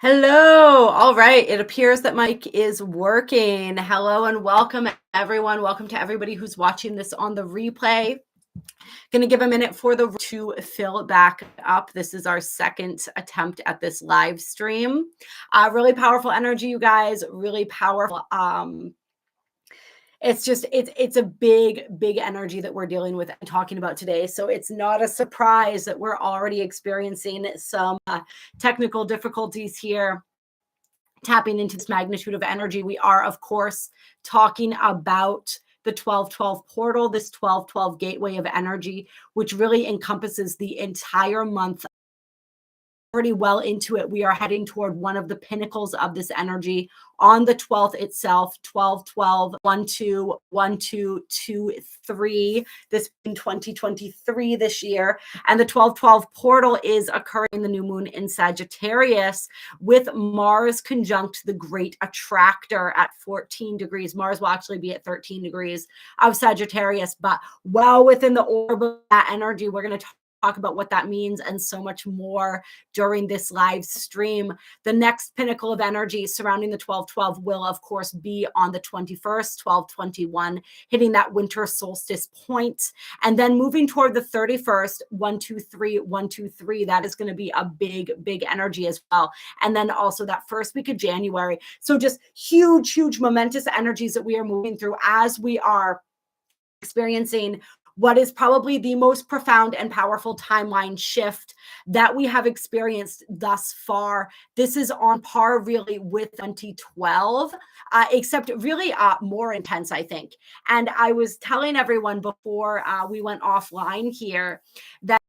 Hello. All right. It appears that mic is working. Hello and welcome, everyone. Welcome to everybody who's watching this on the replay. Going to give a minute for the to fill back up. This is our second attempt at this live stream. Really powerful energy, you guys. Really powerful. It's a big energy that we're dealing with and talking about today. So it's not a surprise that we're already experiencing some technical difficulties here, tapping into this magnitude of energy. We are, of course, talking about the 1212 portal, this 1212 gateway of energy, which really encompasses the entire month. Pretty well into it. We are heading toward one of the pinnacles of this energy on the 12th itself, 1212 12 12 2 3, this in 2023 this year. And the 1212 portal is occurring in the new moon in Sagittarius with Mars conjunct the great attractor at 14 degrees. Mars will actually be at 13 degrees of Sagittarius, but well within the orb of that energy. We're going to talk about what that means and so much more during this live stream. The next pinnacle of energy surrounding the 1212 will, of course, be on the 21st, 1221, hitting that winter solstice point, and then moving toward the 31st, 123, 123. That is going to be a big energy as well. And then also that first week of January. So just huge momentous energies that we are moving through as we are experiencing what is probably the most profound and powerful timeline shift that we have experienced thus far. This is on par really with 2012, except really more intense, I think. And I was telling everyone before we went offline here that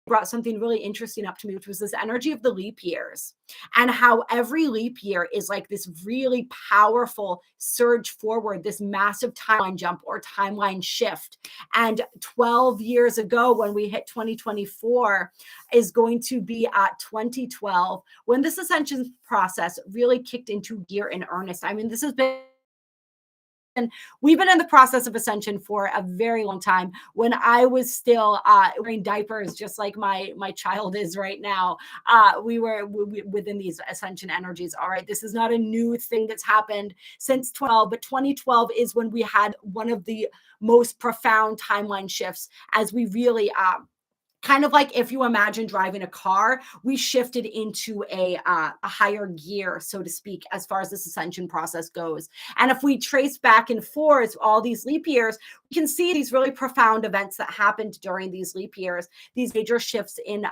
brought something really interesting up to me, which was this energy of the leap years and how every leap year is like this really powerful surge forward, this massive timeline jump or timeline shift. And 12 years ago, when we hit 2024, is going to be at 2012, when this ascension process really kicked into gear in earnest. I mean, this has been, and we've been in the process of ascension for a very long time. When I was still wearing diapers, just like my child is right now, we were within these ascension energies. All right, this is not a new thing that's happened since 12, but 2012 is when we had one of the most profound timeline shifts as we really kind of like if you imagine driving a car, we shifted into a higher gear, so to speak, as far as this ascension process goes. And if we trace back and forth all these leap years, we can see these really profound events that happened during these leap years, these major shifts in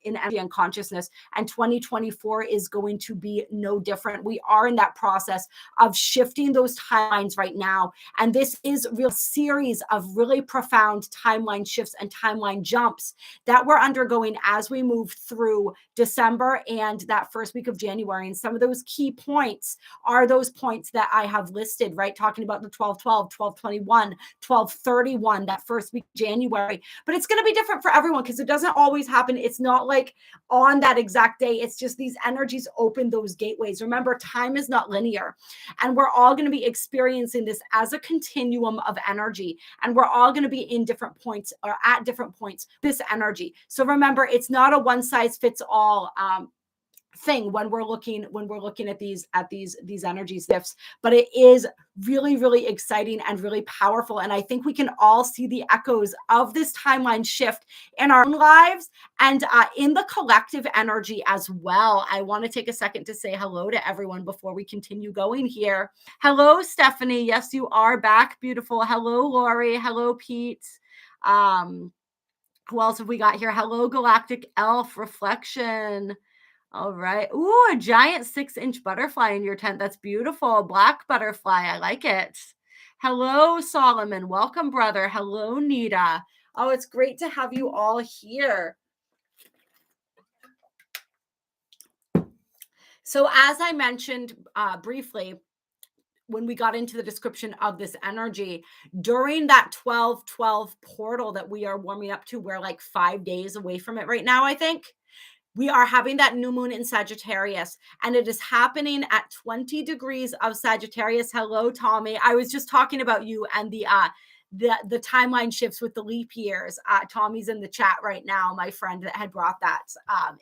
energy and consciousness. And 2024 is going to be no different. We are in that process of shifting those timelines right now. And this is a real series of really profound timeline shifts and timeline jumps that we're undergoing as we move through December and that first week of January. And some of those key points are those points that I have listed, right? Talking about the 1212, 1221, 1231, that first week of January. But it's going to be different for everyone because it doesn't always happen. It's not like on that exact day. It's just these energies open those gateways. Remember, time is not linear. And we're all going to be experiencing this as a continuum of energy. And we're all going to be in different points or at different points, this energy. So remember, it's not a one size fits all thing when we're looking at these energy shifts, but it is really exciting and really powerful. And I think we can all see the echoes of this timeline shift in our own lives and in the collective energy as well. I want to take a second to say hello to everyone before we continue going here. Hello, Stephanie. Yes, you are back. Beautiful. Hello, Lori. Hello, Pete. Who else have we got here? Hello, Galactic Elf Reflection. All right. Ooh, a giant 6-inch butterfly in your tent. That's beautiful. Black butterfly. I like it. Hello, Solomon. Welcome, brother. Hello, Nita. Oh, it's great to have you all here. So as I mentioned briefly, when we got into the description of this energy during that 12/12 portal that we are warming up to, we're like 5 days away from it right now. I think we are having that new moon in Sagittarius, and it is happening at 20 degrees of Sagittarius. Hello, Tommy. I was just talking about you and the the timeline shifts with the leap years. Tommy's in the chat right now, my friend that had brought that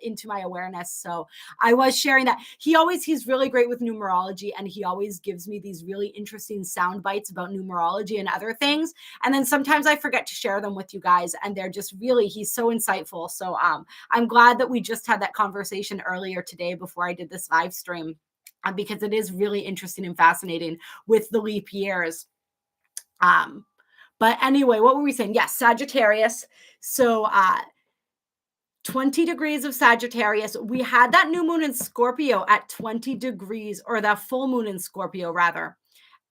into my awareness. So I was sharing that. He's really great with numerology, and he always gives me these really interesting sound bites about numerology and other things. And then sometimes I forget to share them with you guys, and they're just really, he's so insightful. So I'm glad that we just had that conversation earlier today before I did this live stream, because it is really interesting and fascinating with the leap years. But anyway, what were we saying? Yes, Sagittarius. So 20 degrees of Sagittarius. We had that new moon in Scorpio at 20 degrees, or that full moon in Scorpio, rather.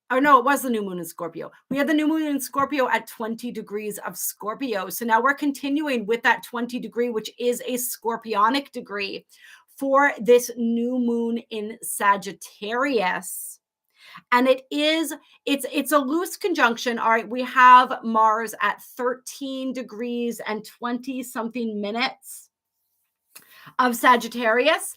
Or no, it was the new moon in Scorpio. We had the new moon in Scorpio at 20 degrees of Scorpio. So now we're continuing with that 20 degree, which is a scorpionic degree for this new moon in Sagittarius. And it's a loose conjunction. All right, we have Mars at 13 degrees and 20 something minutes of Sagittarius.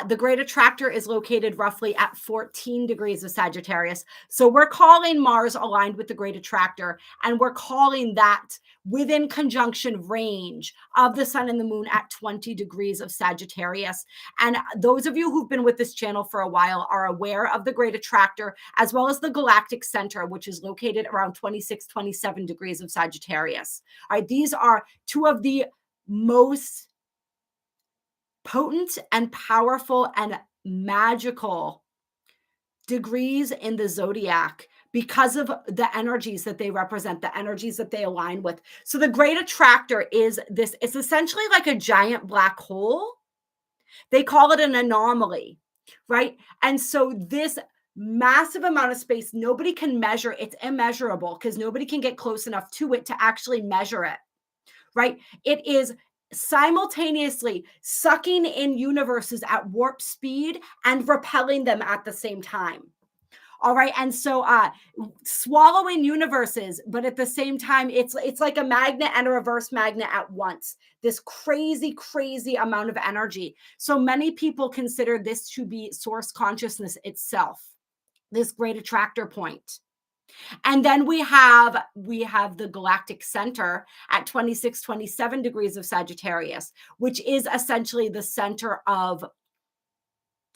The great attractor is located roughly at 14 degrees of Sagittarius. So we're calling Mars aligned with the great attractor, and we're calling that within conjunction range of the sun and the moon at 20 degrees of Sagittarius. And those of you who've been with this channel for a while are aware of the great attractor, as well as the galactic center, which is located around 26, 27 degrees of Sagittarius. All right, these are two of the most potent and powerful and magical degrees in the zodiac because of the energies that they represent, the energies that they align with. So the great attractor is this, it's essentially like a giant black hole. They call it an anomaly, right? And so this massive amount of space, nobody can measure. It's immeasurable because nobody can get close enough to it to actually measure it, right? It is simultaneously sucking in universes at warp speed and repelling them at the same time. All right. And so swallowing universes, but at the same time, it's like a magnet and a reverse magnet at once. This crazy, crazy amount of energy. So many people consider this to be source consciousness itself, this great attractor point. And then we have the galactic center at 26, 27 degrees of Sagittarius, which is essentially the center of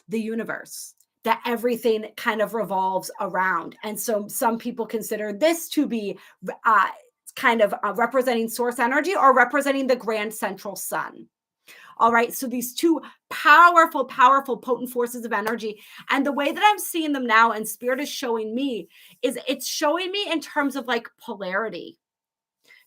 the universe that everything kind of revolves around. And so some people consider this to be kind of representing source energy or representing the grand central sun. All right. So these two powerful, powerful, potent forces of energy. And the way that I'm seeing them now, and Spirit is showing me, is it's showing me in terms of like polarity.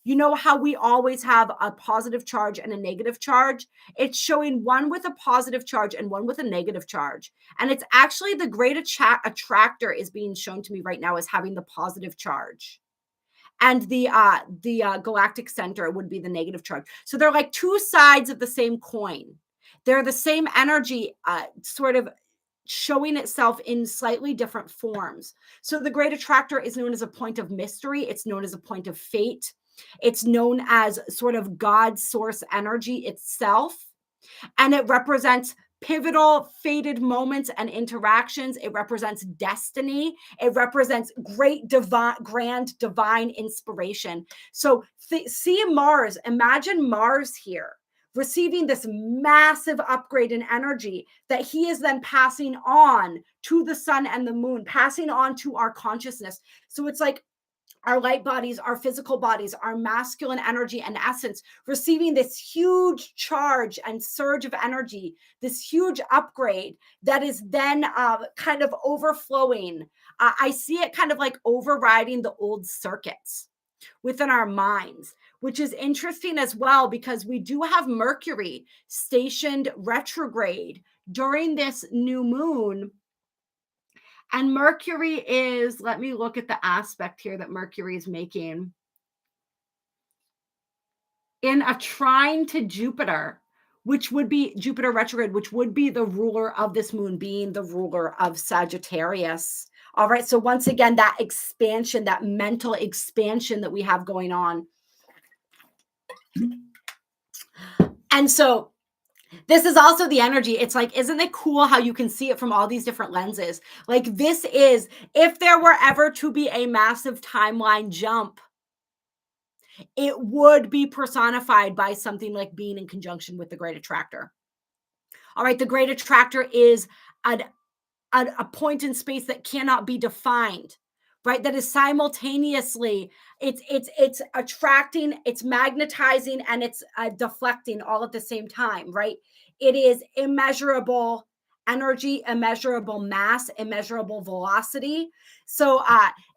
You know how we always have a positive charge and a negative charge? It's showing one with a positive charge and one with a negative charge. And it's actually the great attractor is being shown to me right now as having the positive charge. And the galactic center would be the negative charge. So they're like two sides of the same coin. They're the same energy, sort of showing itself in slightly different forms. So the great attractor is known as a point of mystery. It's known as a point of fate. It's known as sort of God's source energy itself. And it represents pivotal, fated moments and interactions. It represents destiny. It represents great, grand, divine inspiration. So see Mars, imagine Mars here, receiving this massive upgrade in energy that he is then passing on to the sun and the moon, passing on to our consciousness. So it's like our light bodies, our physical bodies, our masculine energy and essence, receiving this huge charge and surge of energy, this huge upgrade that is then kind of overflowing. I see it kind of like overriding the old circuits within our minds, which is interesting as well, because we do have Mercury stationed retrograde during this new moon. And Mercury is, let me look at the aspect here that Mercury is making. In a trine to Jupiter, which would be Jupiter retrograde, which would be the ruler of this moon, being the ruler of Sagittarius. All right. So once again, that expansion, that mental expansion that we have going on. And so this is also the energy. It's like, isn't it cool how you can see it from all these different lenses? Like this is, if there were ever to be a massive timeline jump, it would be personified by something like being in conjunction with the great attractor. All right, the great attractor is a point in space that cannot be defined, right? That is simultaneously it's attracting, it's magnetizing, and it's deflecting all at the same time, right? It is immeasurable energy, immeasurable mass, immeasurable velocity. So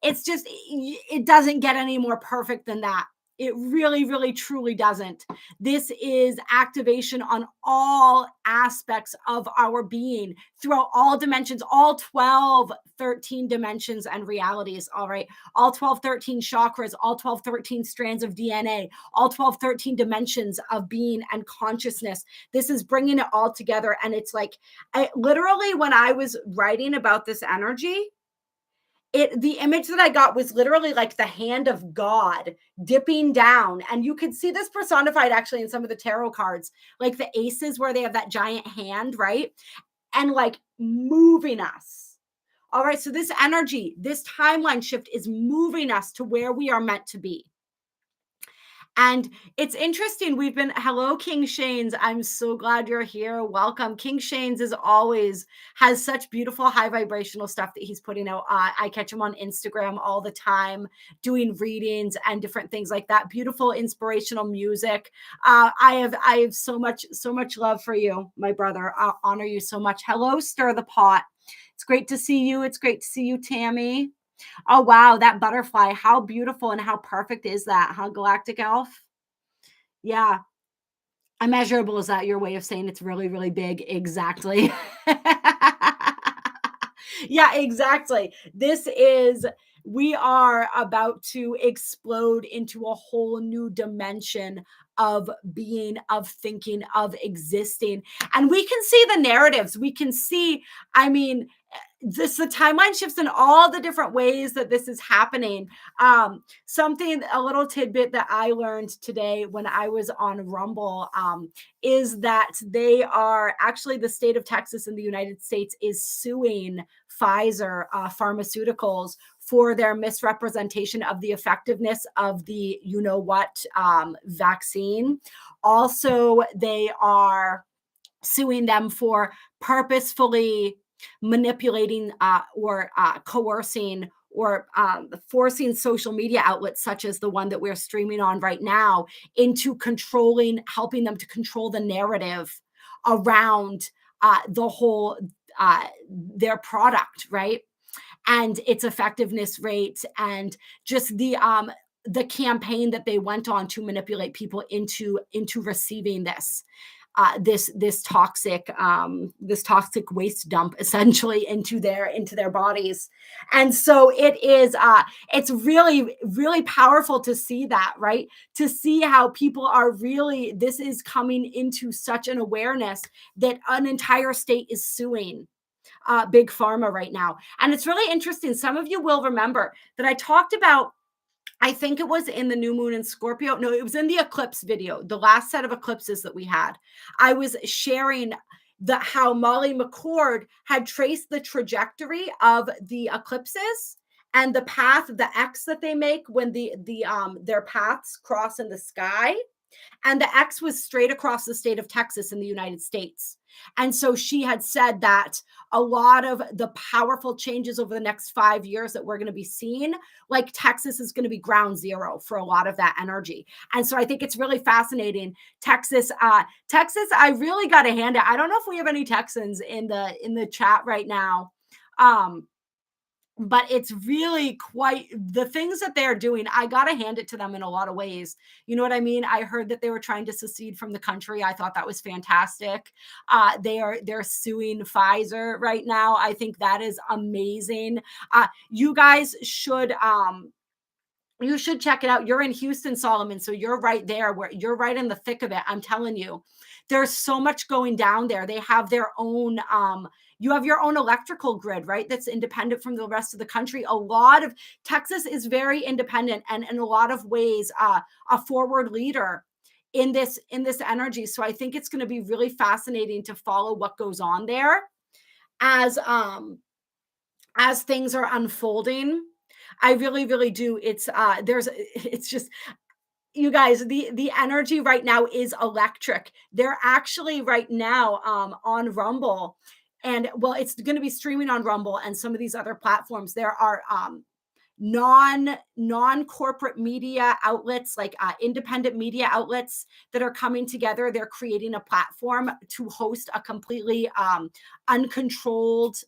it's just it doesn't get any more perfect than that. It really, really, truly doesn't. This is activation on all aspects of our being throughout all dimensions, all 12, 13 dimensions and realities. All right. All 12, 13 chakras, all 12, 13 strands of DNA, all 12, 13 dimensions of being and consciousness. This is bringing it all together. And it's like, literally, when I was writing about this energy, the image that I got was literally like the hand of God dipping down. And you could see this personified actually in some of the tarot cards, like the aces where they have that giant hand, right? And like moving us. All right. So this energy, this timeline shift is moving us to where we are meant to be. And it's interesting. We've been, hello, King Shanes. I'm so glad you're here. Welcome. King Shanes is always has such beautiful high vibrational stuff that he's putting out. I catch him on Instagram all the time, doing readings and different things like that. Beautiful, inspirational music. I have so much love for you, my brother. I honor you so much. Hello, Stir the Pot. It's great to see you. It's great to see you, Tammy. Oh, wow, that butterfly. How beautiful and how perfect is that, huh, Galactic Elf? Yeah. Immeasurable, is that your way of saying it's really, really big? Exactly. Yeah, exactly. We are about to explode into a whole new dimension of being, of thinking, of existing. And we can see the narratives. We can see, I mean, the timeline shifts in all the different ways that this is happening. A little tidbit that I learned today when I was on Rumble is that they are actually, the state of Texas in the United States is suing Pfizer Pharmaceuticals for their misrepresentation of the effectiveness of the vaccine. Also, they are suing them for purposefully manipulating or coercing or forcing social media outlets such as the one that we're streaming on right now into helping them to control the narrative around the whole their product, right? And its effectiveness rate, and just the campaign that they went on to manipulate people into receiving this toxic waste dump essentially into their bodies. And so it's really, really powerful to see that, right? To see how people are really, this is coming into such an awareness that an entire state is suing big pharma right now. And it's really interesting. Some of you will remember that I talked about, I think it was in the new moon in Scorpio. No, it was in the eclipse video, the last set of eclipses that we had. I was sharing how Molly McCord had traced the trajectory of the eclipses and the path, the X that they make when their paths cross in the sky. And the X was straight across the state of Texas in the United States. And so she had said that a lot of the powerful changes over the next 5 years that we're going to be seeing, like Texas is going to be ground zero for a lot of that energy. And so I think it's really fascinating. Texas, I really got to hand it. I don't know if we have any Texans in the chat right now. But it's really quite the things that they're doing. I got to hand it to them in a lot of ways. You know what I mean? I heard that they were trying to secede from the country. I thought that was fantastic. They're suing Pfizer right now. I think that is amazing. You guys should check it out. You're in Houston, Solomon. So you're right there where you're right in the thick of it. I'm telling you, there's so much going down there. They have their own, you have your own electrical grid, right? That's independent from the rest of the country. A lot of Texas is very independent and in a lot of ways, a forward leader in this energy. So I think it's going to be really fascinating to follow what goes on there as things are unfolding. I really, really do. It's just, you guys, the energy right now is electric. They're actually right now on Rumble, and well, it's going to be streaming on Rumble and some of these other platforms. There are non-corporate media outlets, like independent media outlets, that are coming together. They're creating a platform to host a completely uncontrolled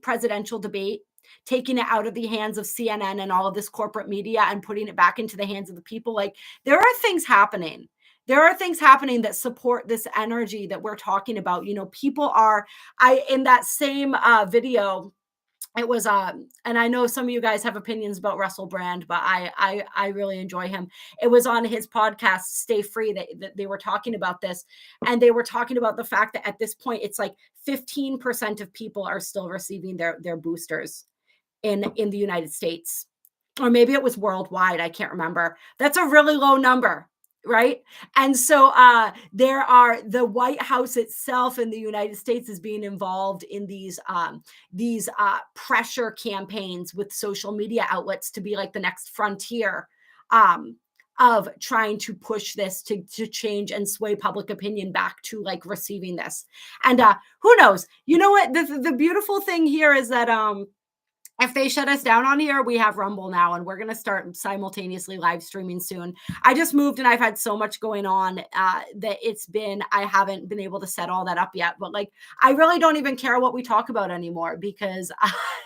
presidential debate, taking it out of the hands of CNN and all of this corporate media and putting it back into the hands of the people. Like, there are things happening. There are things happening that support this energy that we're talking about. You know, people are, in that same video, it was and I know some of you guys have opinions about Russell Brand, but I really enjoy him. It was on his podcast Stay Free that they were talking about this, and they were talking about the fact that at this point it's like 15% of people are still receiving their boosters in the United States, or maybe it was worldwide, I can't remember. That's a really low number, right? And so the White House itself in the United States is being involved in these pressure campaigns with social media outlets to be like the next frontier of trying to push this to change and sway public opinion back to like receiving this. And who knows? You know what? The beautiful thing here is that if they shut us down on here, we have Rumble now, and we're going to start simultaneously live streaming soon. I just moved and I've had so much going on that I haven't been able to set all that up yet. But like, I really don't even care what we talk about anymore, because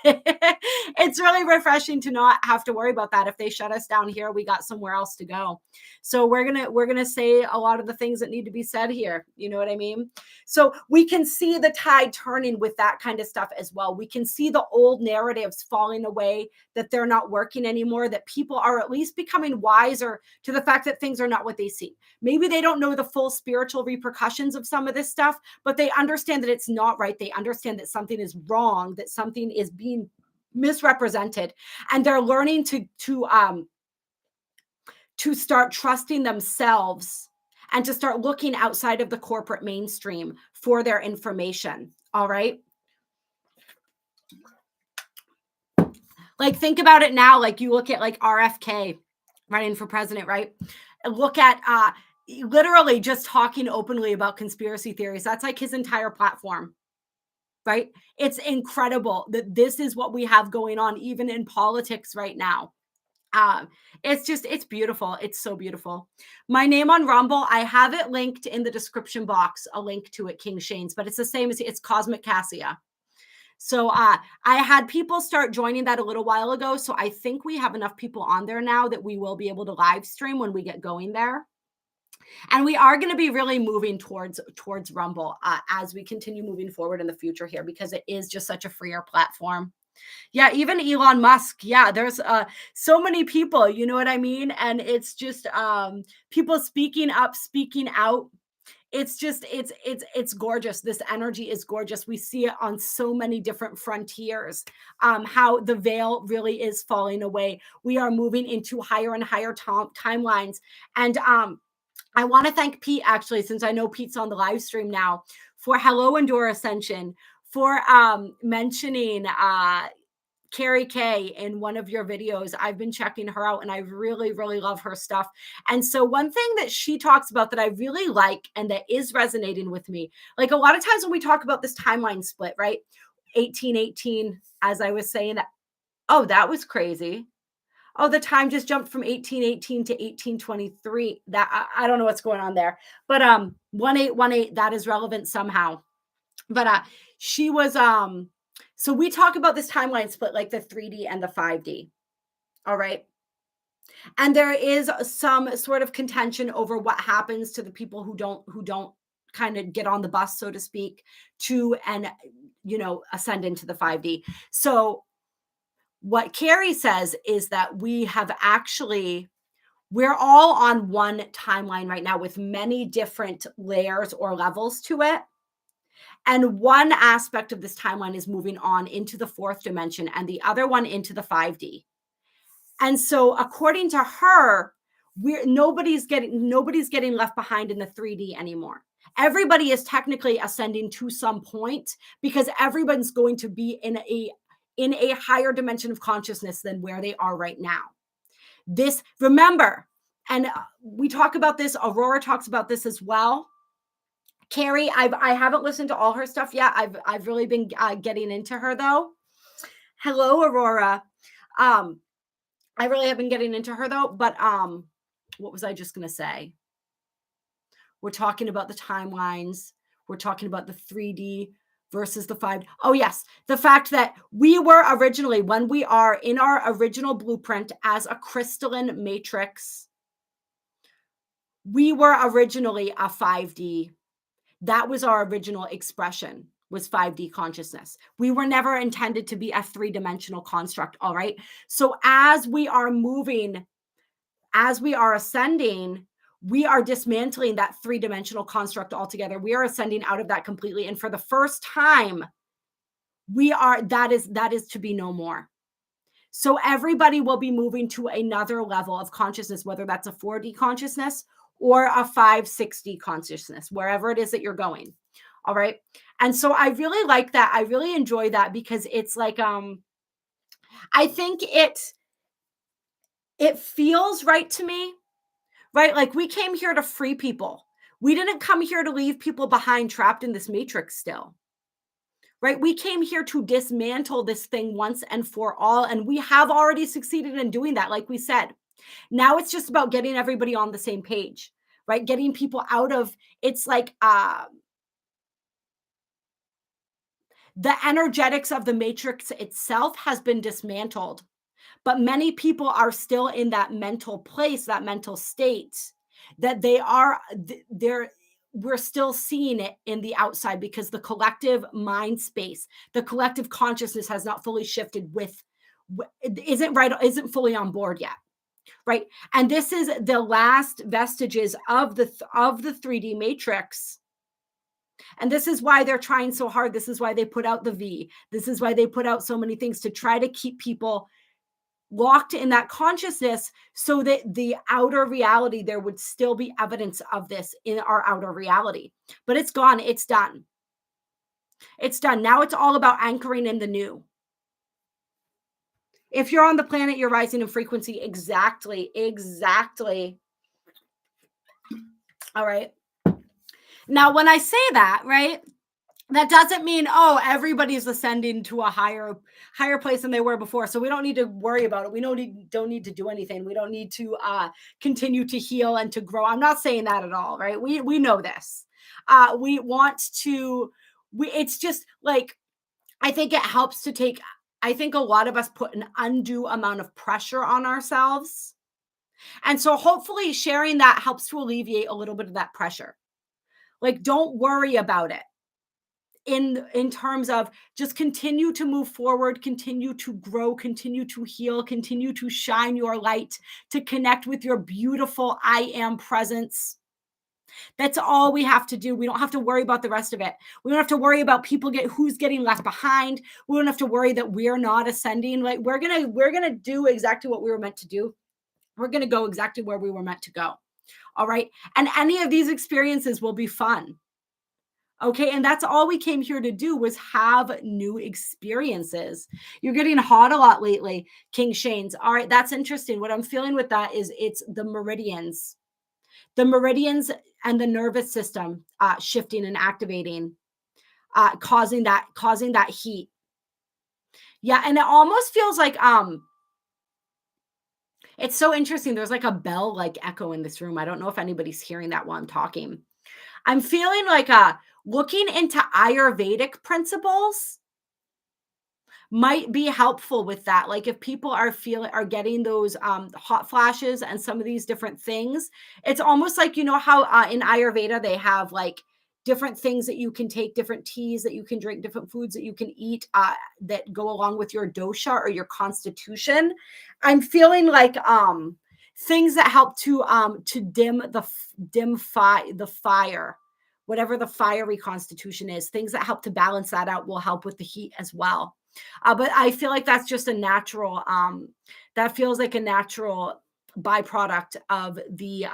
it's really refreshing to not have to worry about that. If they shut us down here, we got somewhere else to go. So we're going to say a lot of the things that need to be said here. You know what I mean? So we can see the tide turning with that kind of stuff as well. We can see the old narratives falling away, that they're not working anymore, that people are at least becoming wiser to the fact that things are not what they seem. Maybe they don't know the full spiritual repercussions of some of this stuff, but they understand that it's not right. They understand that something is wrong, that something is being misrepresented, and they're learning to start trusting themselves and to start looking outside of the corporate mainstream for their information. All right. Like, think about it now. Like, you look at like RFK running for president, right? And look at literally just talking openly about conspiracy theories. That's like his entire platform, right? It's incredible that this is what we have going on, even in politics right now. It's beautiful. It's so beautiful. My name on Rumble, I have it linked in the description box, a link to it, King Shane's, but it's the same as it's CosmicKassia. So I had people start joining that a little while ago. So I think we have enough people on there now that we will be able to live stream when we get going there. And we are going to be really moving towards Rumble as we continue moving forward in the future here, because it is just such a freer platform. Yeah, even Elon Musk. Yeah, there's so many people, you know what I mean? And it's just people speaking up, speaking out. It's just it's gorgeous. This energy is gorgeous. We see it on so many different frontiers, how the veil really is falling away. We are moving into higher and higher timelines. And I want to thank Pete, actually, since I know Pete's on the live stream now, for Hello Endure Ascension, for mentioning Carrie Kay in one of your videos. I've been checking her out, and I really, really love her stuff. And so one thing that she talks about that I really like and that is resonating with me, like a lot of times when we talk about this timeline split, right? 1818, as I was saying, oh, that was crazy. Oh, the time just jumped from 1818 to 1823. That I don't know what's going on there, but 1818, that is relevant somehow. But she was so we talk about this timeline split, like the 3D and the 5D. All right. And there is some sort of contention over what happens to the people who don't kind of get on the bus, so to speak, to and ascend into the 5D. So what Carrie says is that we're all on one timeline right now with many different layers or levels to it. And one aspect of this timeline is moving on into the fourth dimension and the other one into the 5D. And so according to her, nobody's getting left behind in the 3D anymore. Everybody is technically ascending to some point, because everyone's going to be in a higher dimension of consciousness than where they are right now. This, remember, and we talk about this, Aurora talks about this as well. Carrie, I haven't listened to all her stuff yet. I've really been getting into her though. Hello, Aurora. I really have been getting into her though, but what was I just going to say? We're talking about the timelines. We're talking about the 3D versus the 5D. Oh yes, the fact that we were originally, when we are in our original blueprint as a crystalline matrix, we were originally a 5D. That was our original expression, was 5D consciousness. We were never intended to be a 3-dimensional construct, all right? So as we are moving, as we are ascending, we are dismantling that 3-dimensional construct altogether. We are ascending out of that completely. And for the first time, that is to be no more. So everybody will be moving to another level of consciousness, whether that's a 4D consciousness or a 5-6D consciousness, wherever it is that you're going. All right. And so I really like that. I really enjoy that because it's like, I think it feels right to me, right? Like we came here to free people. We didn't come here to leave people behind trapped in this matrix still, right? We came here to dismantle this thing once and for all. And we have already succeeded in doing that. Like we said, now it's just about getting everybody on the same page, right? Getting people out of, it's like the energetics of the matrix itself has been dismantled, but many people are still in that mental place, that mental state, that we're still seeing it in the outside because the collective mind space, the collective consciousness has not fully shifted isn't fully on board yet. Right. And this is the last vestiges of the 3D matrix. And this is why they're trying so hard. This is why they put out the V. This is why they put out so many things to try to keep people locked in that consciousness so that the outer reality, there would still be evidence of this in our outer reality. But it's gone. It's done. It's done. Now it's all about anchoring in the new. If you're on the planet, you're rising in frequency. Exactly. All right. Now, when I say that, right, that doesn't mean, oh, everybody's ascending to a higher place than they were before. So we don't need to worry about it. We don't need to do anything. We don't need to continue to heal and to grow. I'm not saying that at all, right? We know this. We want to, it's just like, I think it helps to take, I think a lot of us put an undue amount of pressure on ourselves. And so hopefully sharing that helps to alleviate a little bit of that pressure. Like, don't worry about it in terms of just continue to move forward, continue to grow, continue to heal, continue to shine your light, to connect with your beautiful I am presence. That's all we have to do. We don't have to worry about the rest of it. We don't have to worry about who's getting left behind. We don't have to worry that we're not ascending. Like we're going to do exactly what we were meant to do. We're going to go exactly where we were meant to go. All right. And any of these experiences will be fun. Okay. And that's all we came here to do, was have new experiences. You're getting hot a lot lately, King Shanes. All right. That's interesting. What I'm feeling with that is it's the meridians and the nervous system shifting and activating, causing that heat. Yeah. And it almost feels like, it's so interesting. There's like a bell like echo in this room. I don't know if anybody's hearing that while I'm talking. I'm feeling like looking into Ayurvedic principles might be helpful with that. Like if people are getting those hot flashes and some of these different things, it's almost like, you know how in Ayurveda they have like different things that you can take, different teas that you can drink, different foods that you can eat that go along with your dosha or your constitution. I'm feeling like things that help to dim the fire, whatever the fiery constitution is, things that help to balance that out will help with the heat as well. But I feel like that's just a natural, that feels like a natural byproduct of the,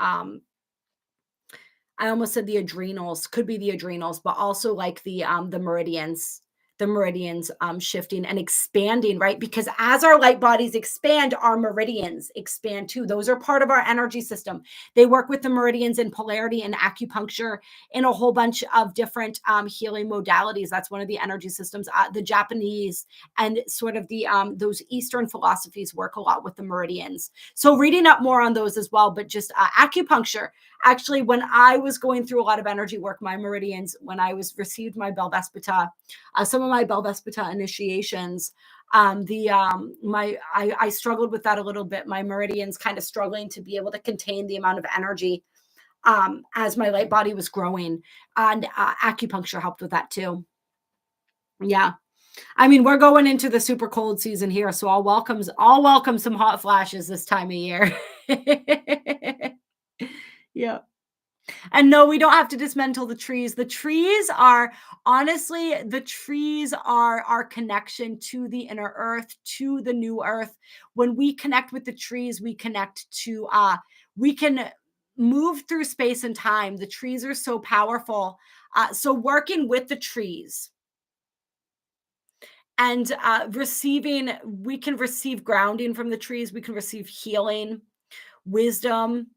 I almost said the adrenals, could be the adrenals, but also like the meridians the meridians shifting and expanding, right? Because as our light bodies expand, our meridians expand too. Those are part of our energy system. They work with the meridians in polarity and acupuncture in a whole bunch of different healing modalities. That's one of the energy systems. The Japanese and sort of the those Eastern philosophies work a lot with the meridians. So reading up more on those as well, but just acupuncture. Actually, when I was going through a lot of energy work, my meridians, when I received my Belvespita, some of my Belvespita initiations, I struggled with that a little bit. My meridians kind of struggling to be able to contain the amount of energy as my light body was growing, and acupuncture helped with that too. Yeah. I mean, we're going into the super cold season here, so I'll welcome some hot flashes this time of year. Yeah. And no, we don't have to dismantle the trees. The trees are, honestly, the trees are our connection to the inner earth, to the new earth. When we connect with the trees, we connect to, we can move through space and time. The trees are so powerful. So working with the trees and we can receive grounding from the trees. We can receive healing, wisdom.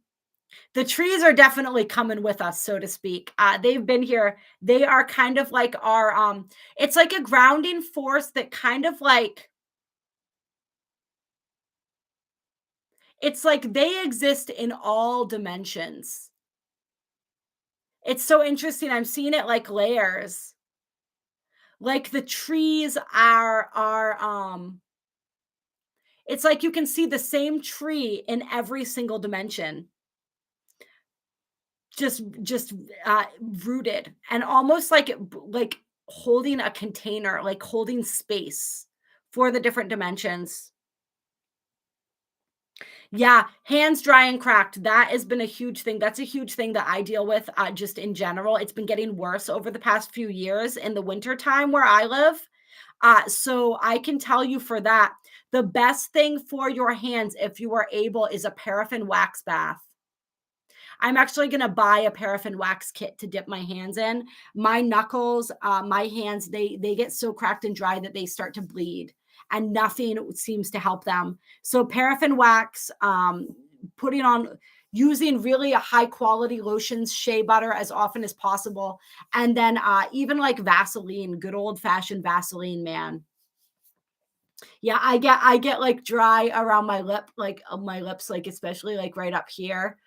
The trees are definitely coming with us, so to speak. They've been here. They are kind of like our, it's like a grounding force that kind of like, it's like they exist in all dimensions. It's so interesting. I'm seeing it like layers. Like the trees it's like you can see the same tree in every single dimension. Just rooted and almost like holding a container, like holding space for the different dimensions. Yeah, hands dry and cracked. That has been a huge thing. That's a huge thing that I deal with just in general. It's been getting worse over the past few years in the winter time where I live. So I can tell you for that, the best thing for your hands, if you are able, is a paraffin wax bath. I'm actually going to buy a paraffin wax kit to dip my hands in. My knuckles, my hands, they get so cracked and dry that they start to bleed, and nothing seems to help them. So paraffin wax, putting on, using really a high quality lotions, shea butter as often as possible. And then even like Vaseline, good old fashioned Vaseline, man. Yeah, I get like dry around my lip, like my lips, like especially like right up here.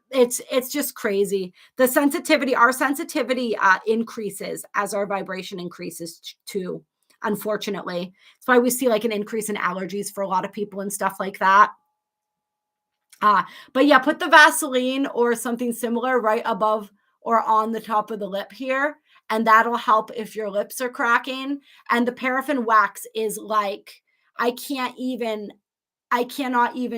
It's just crazy. The sensitivity, our sensitivity increases as our vibration increases too. Unfortunately, that's why we see like an increase in allergies for a lot of people and stuff like that. But yeah, put the Vaseline or something similar right above or on the top of the lip here, and that'll help if your lips are cracking. And the paraffin wax is like, I cannot even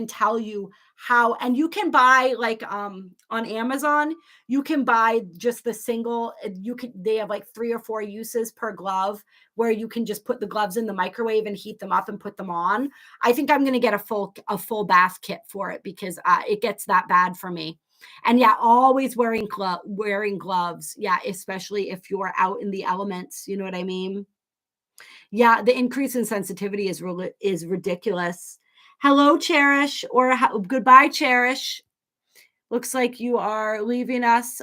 tell you how. And you can buy like on Amazon, you can buy just the single, they have like 3 or 4 uses per glove where you can just put the gloves in the microwave and heat them up and put them on. I think I'm going to get a full bath kit for it because it gets that bad for me. And yeah, always wearing gloves. Yeah, especially if you're out in the elements, you know what I mean? Yeah, the increase in sensitivity is ridiculous. Hello, Cherish, or goodbye, Cherish. Looks like you are leaving us.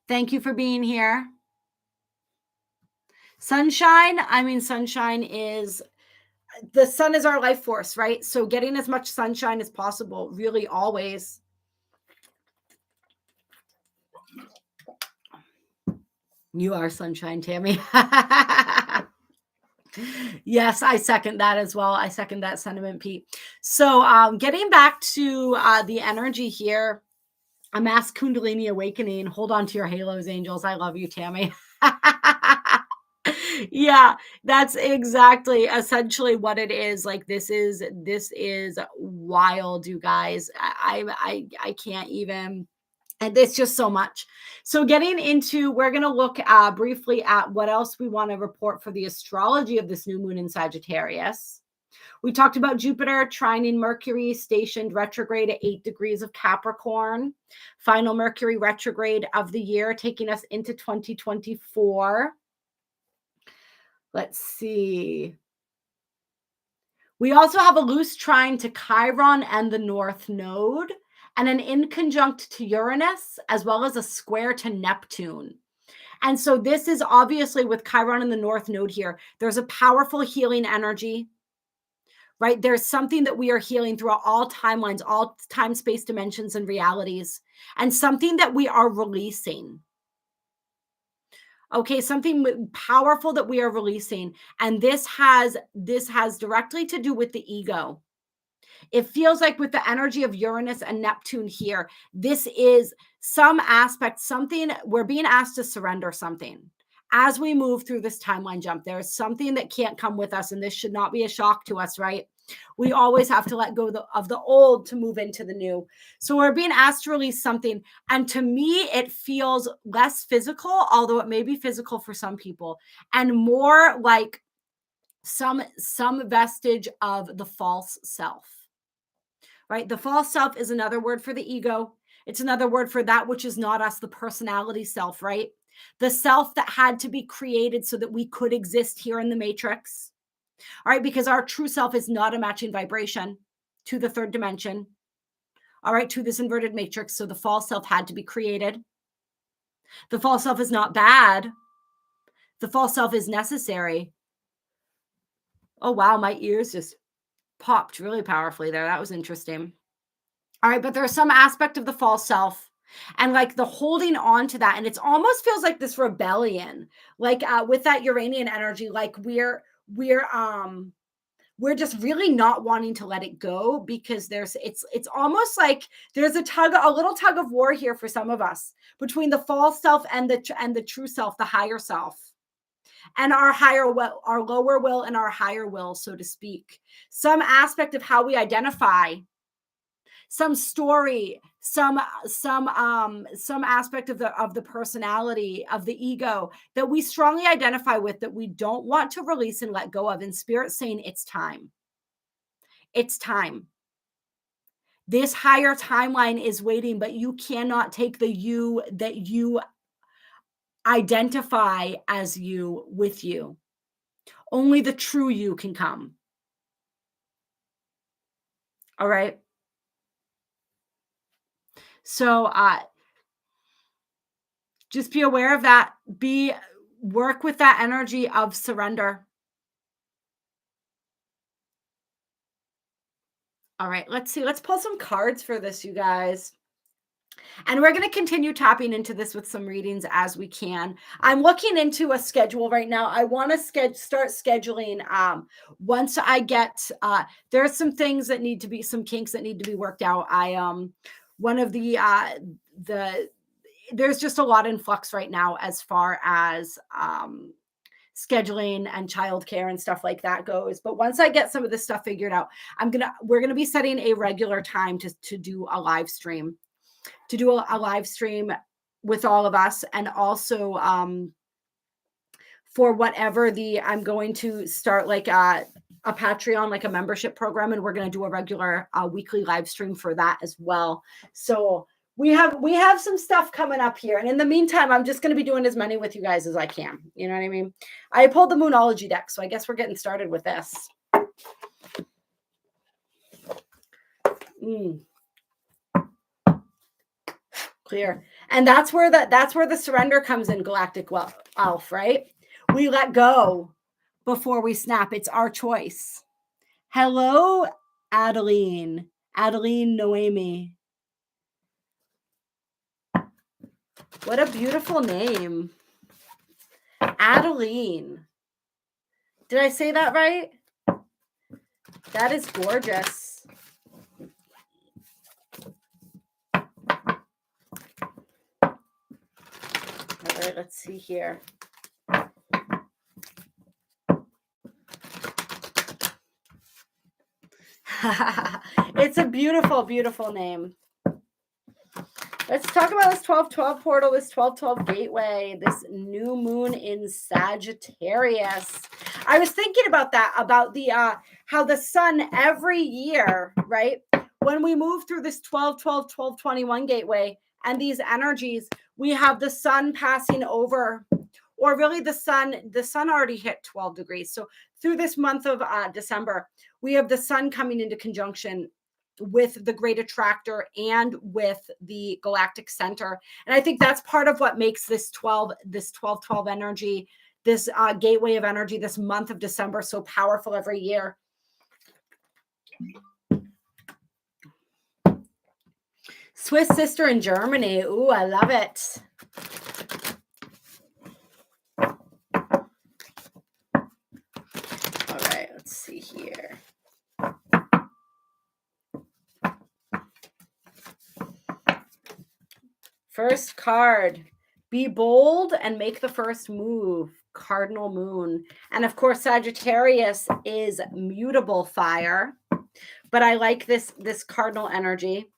Thank you for being here. Sunshine, I mean, sunshine is, the sun is our life force, right? So getting as much sunshine as possible, really always. You are sunshine, Tammy. Yes, I second that as well. I second that sentiment, Pete. So getting back to the energy here, a mass Kundalini awakening. Hold on to your halos, angels. I love you, Tammy. Yeah, that's exactly essentially what it is. Like this is wild, you guys. I can't even. And it's just so much. So getting into, we're going to look briefly at what else we want to report for the astrology of this new moon in Sagittarius. We talked about Jupiter trining Mercury, stationed retrograde at 8 degrees of Capricorn. Final Mercury retrograde of the year, taking us into 2024. Let's see. We also have a loose trine to Chiron and the North Node, and an inconjunct to Uranus, as well as a square to Neptune. And so this is obviously with Chiron and the North Node here. There's a powerful healing energy, right? There's something that we are healing throughout all timelines, all time, space, dimensions, and realities, and something that we are releasing. Okay, something powerful that we are releasing. And this has directly to do with the ego. It feels like with the energy of Uranus and Neptune here, this is some aspect, something we're being asked to surrender something. As we move through this timeline jump, there's something that can't come with us, and this should not be a shock to us, right? We always have to let go of the old to move into the new. So we're being asked to release something. And to me, it feels less physical, although it may be physical for some people, and more like some vestige of the false self, right? The false self is another word for the ego. It's another word for that which is not us, the personality self, right? The self that had to be created so that we could exist here in the matrix. All right, because our true self is not a matching vibration to the third dimension, all right, to this inverted matrix. So the false self had to be created. The false self is not bad. The false self is necessary. Oh, wow, my ears just popped really powerfully there. That was interesting. All right, but there's some aspect of the false self and like the holding on to that. And it almost feels like this rebellion, like with that Uranian energy, like we're just really not wanting to let it go, because it's almost like there's a little tug of war here for some of us between the false self and the true self, the higher self, and our higher will, our lower will and our higher will, so to speak. Some aspect of how we identify, some story, some aspect of the personality, of the ego that we strongly identify with, that we don't want to release and let go of. And Spirit saying it's time. It's time. This higher timeline is waiting, but you cannot take the you that you identify as you with you. Only the true you can come. All right. So just be aware of that. Work with that energy of surrender. All right, let's see. Let's pull some cards for this, you guys. And we're going to continue tapping into this with some readings as we can. I'm looking into a schedule right now. I want to start scheduling. Once I get, there's some things that need to be, some kinks that need to be worked out. One of there's just a lot in flux right now as far as scheduling and childcare and stuff like that goes. But once I get some of this stuff figured out, we're gonna be setting a regular time to do a live stream, with all of us, and also for whatever I'm going to start like a Patreon, like a membership program, and we're going to do a regular weekly live stream for that as well. So we have some stuff coming up here. And in the meantime, I'm just going to be doing as many with you guys as I can. You know what I mean? I pulled the Moonology deck, so I guess we're getting started with this. Clear. And that's where the surrender comes in, Galactic Elf, right? We let go before we snap. It's our choice. Hello, Adeline Noemi. What a beautiful name. Adeline. Did I say that right? That is gorgeous. All right, let's see here. It's a beautiful, beautiful name. Let's talk about this 1212 portal, this 1212 gateway, this new moon in Sagittarius. I was thinking about that, about the how the sun every year, right? When we move through this 12, 12, 12, 21 gateway and these energies, we have the sun passing over, or really the sun already hit 12 degrees. So through this month of December, we have the sun coming into conjunction with the great attractor and with the galactic center. And I think that's part of what makes this 12 energy, this gateway of energy, this month of December so powerful every year. Swiss sister in Germany. Ooh, I love it. All right, let's see here. First card. Be bold and make the first move. Cardinal moon. And of course, Sagittarius is mutable fire. But I like this cardinal energy.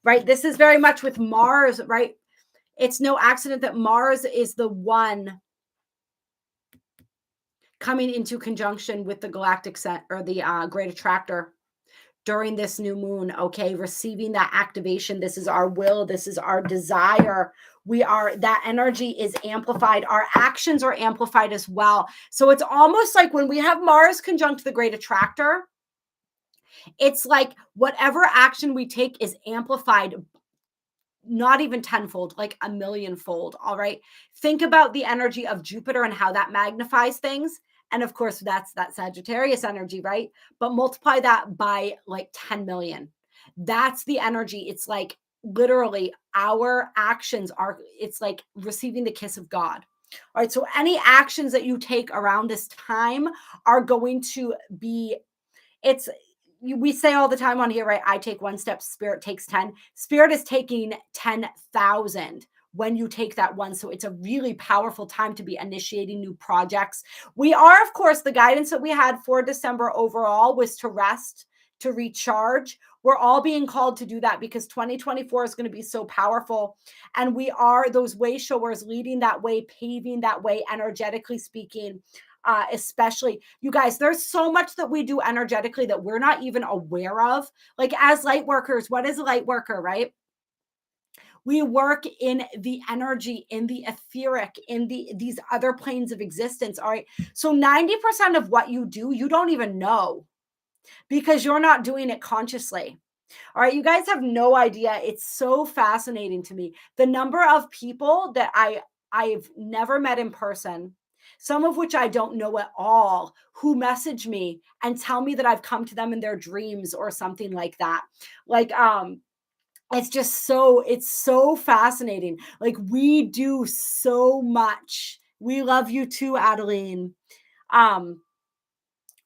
Right? This is very much with Mars, right? It's no accident that Mars is the one coming into conjunction with the galactic set or the great attractor during this new moon. Okay, receiving that activation. This is our will. This is our desire. That energy is amplified. Our actions are amplified as well. So it's almost like when we have Mars conjunct the great attractor, it's like whatever action we take is amplified, not even tenfold, like a millionfold. All right. Think about the energy of Jupiter and how that magnifies things. And of course, that's that Sagittarius energy, right? But multiply that by like 10 million. That's the energy. It's like literally our actions are, it's like receiving the kiss of God. All right. So any actions that you take around this time are going to be, we say all the time on here, right? I take one step, spirit takes 10. Spirit is taking 10,000 when you take that one. So it's a really powerful time to be initiating new projects. We are, of course, the guidance that we had for December overall was to rest, to recharge. We're all being called to do that because 2024 is going to be so powerful. And we are those way showers, leading that way, paving that way, energetically speaking. Especially, you guys, there's so much that we do energetically that we're not even aware of. Like as light workers, what is a light worker, right? We work in the energy, in the etheric, in these other planes of existence. All right. So 90% of what you do, you don't even know because you're not doing it consciously. All right. You guys have no idea. It's so fascinating to me. The number of people that I've never met in person, some of which I don't know at all, who message me and tell me that I've come to them in their dreams or something like that. Like, it's so fascinating. Like we do so much. We love you too, Adeline.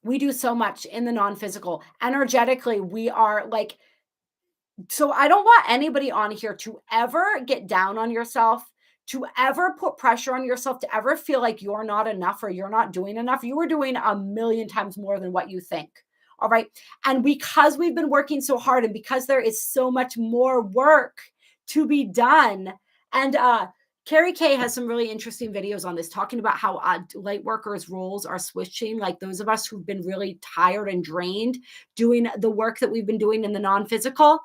We do so much in the non-physical. Energetically, we are like, so I don't want anybody on here to ever get down on yourself, to ever put pressure on yourself, to ever feel like you're not enough or you're not doing enough. You are doing a million times more than what you think. All right. And because we've been working so hard and because there is so much more work to be done, and Carrie Kay has some really interesting videos on this, talking about how light workers' roles are switching. Like those of us who've been really tired and drained doing the work that we've been doing in the non-physical,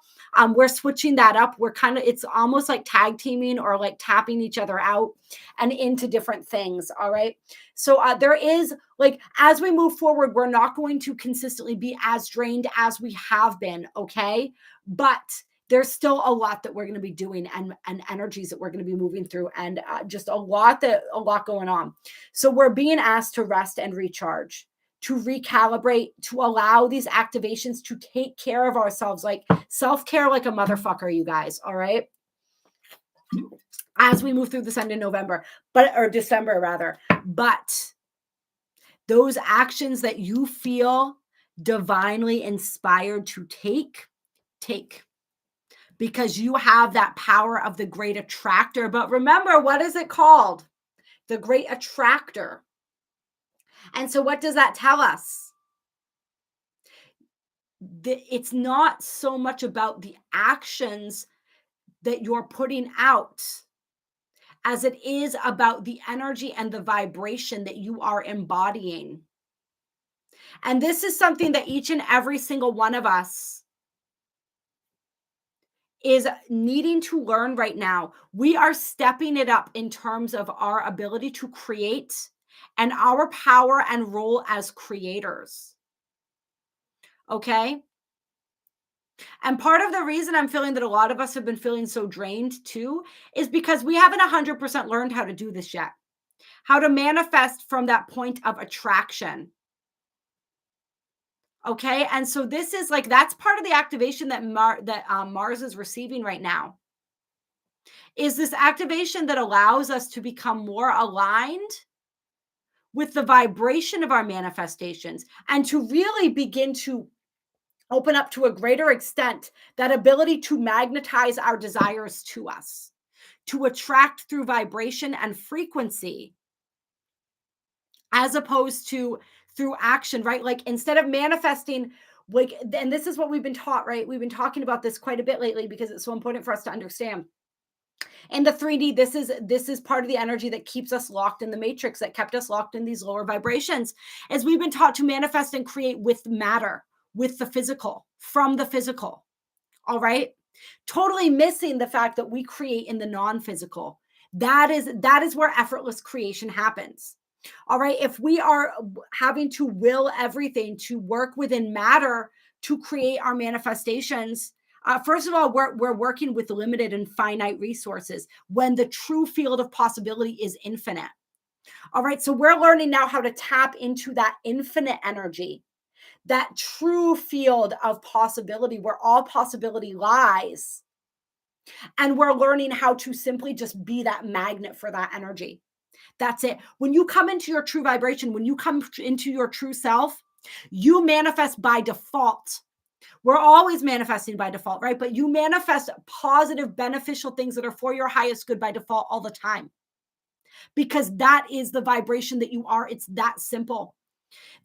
we're switching that up. We're it's almost like tag teaming or like tapping each other out and into different things. All right. So there is, like, as we move forward, we're not going to consistently be as drained as we have been. Okay. But there's still a lot that we're going to be doing and energies that we're going to be moving through, and just a lot going on. So we're being asked to rest and recharge, to recalibrate, to allow these activations to take care of ourselves, like self-care, like a motherfucker, you guys. All right. As we move through this end in November, or December rather, but those actions that you feel divinely inspired to take, because you have that power of the great attractor. But remember, what is it called? The great attractor. And so what does that tell us? It's not so much about the actions that you're putting out as it is about the energy and the vibration that you are embodying. And this is something that each and every single one of us is needing to learn right now. We are stepping it up in terms of our ability to create and our power and role as creators. Okay? And part of the reason I'm feeling that a lot of us have been feeling so drained too is because we haven't 100% learned how to do this yet. How to manifest from that point of attraction. Okay? And so this is like that's part of the activation that Mars is receiving right now. Is this activation that allows us to become more aligned with the vibration of our manifestations and to really begin to open up to a greater extent that ability to magnetize our desires to us, to attract through vibration and frequency, as opposed to through action, right? Like instead of manifesting, like, and this is what we've been taught, right? We've been talking about this quite a bit lately because it's so important for us to understand. In the 3D, this is part of the energy that keeps us locked in the matrix, that kept us locked in these lower vibrations, as we've been taught to manifest and create with matter, with the physical, from the physical. All right. Totally missing the fact that we create in the non-physical. That is where effortless creation happens. All right. If we are having to will everything to work within matter to create our manifestations, first of all, we're working with limited and finite resources when the true field of possibility is infinite. All right. So we're learning now how to tap into that infinite energy, that true field of possibility where all possibility lies. And we're learning how to simply just be that magnet for that energy. That's it. When you come into your true vibration, when you come into your true self, you manifest by default. We're always manifesting by default, right? But you manifest positive, beneficial things that are for your highest good by default all the time. Because that is the vibration that you are. It's that simple.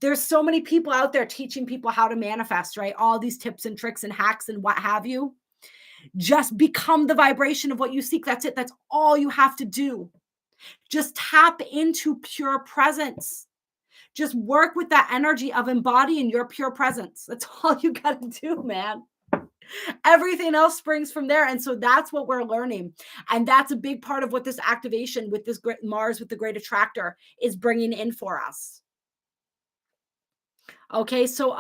There's so many people out there teaching people how to manifest, right? All these tips and tricks and hacks and what have you. Just become the vibration of what you seek. That's it. That's all you have to do. Just tap into pure presence. Just work with that energy of embodying your pure presence. That's all you got to do, man. Everything else springs from there. And so that's what we're learning. And that's a big part of what this activation with this great Mars with the great attractor is bringing in for us. Okay, so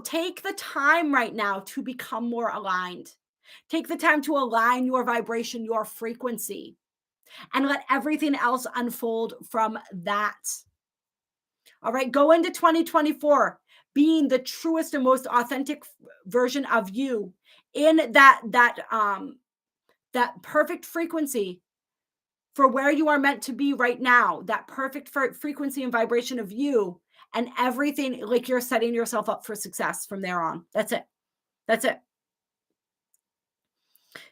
take the time right now to become more aligned. Take the time to align your vibration, your frequency, and let everything else unfold from that. All right, go into 2024 being the truest and most authentic version of you in that perfect frequency for where you are meant to be right now, that perfect frequency and vibration of you, and everything, like you're setting yourself up for success from there on. That's it. That's it.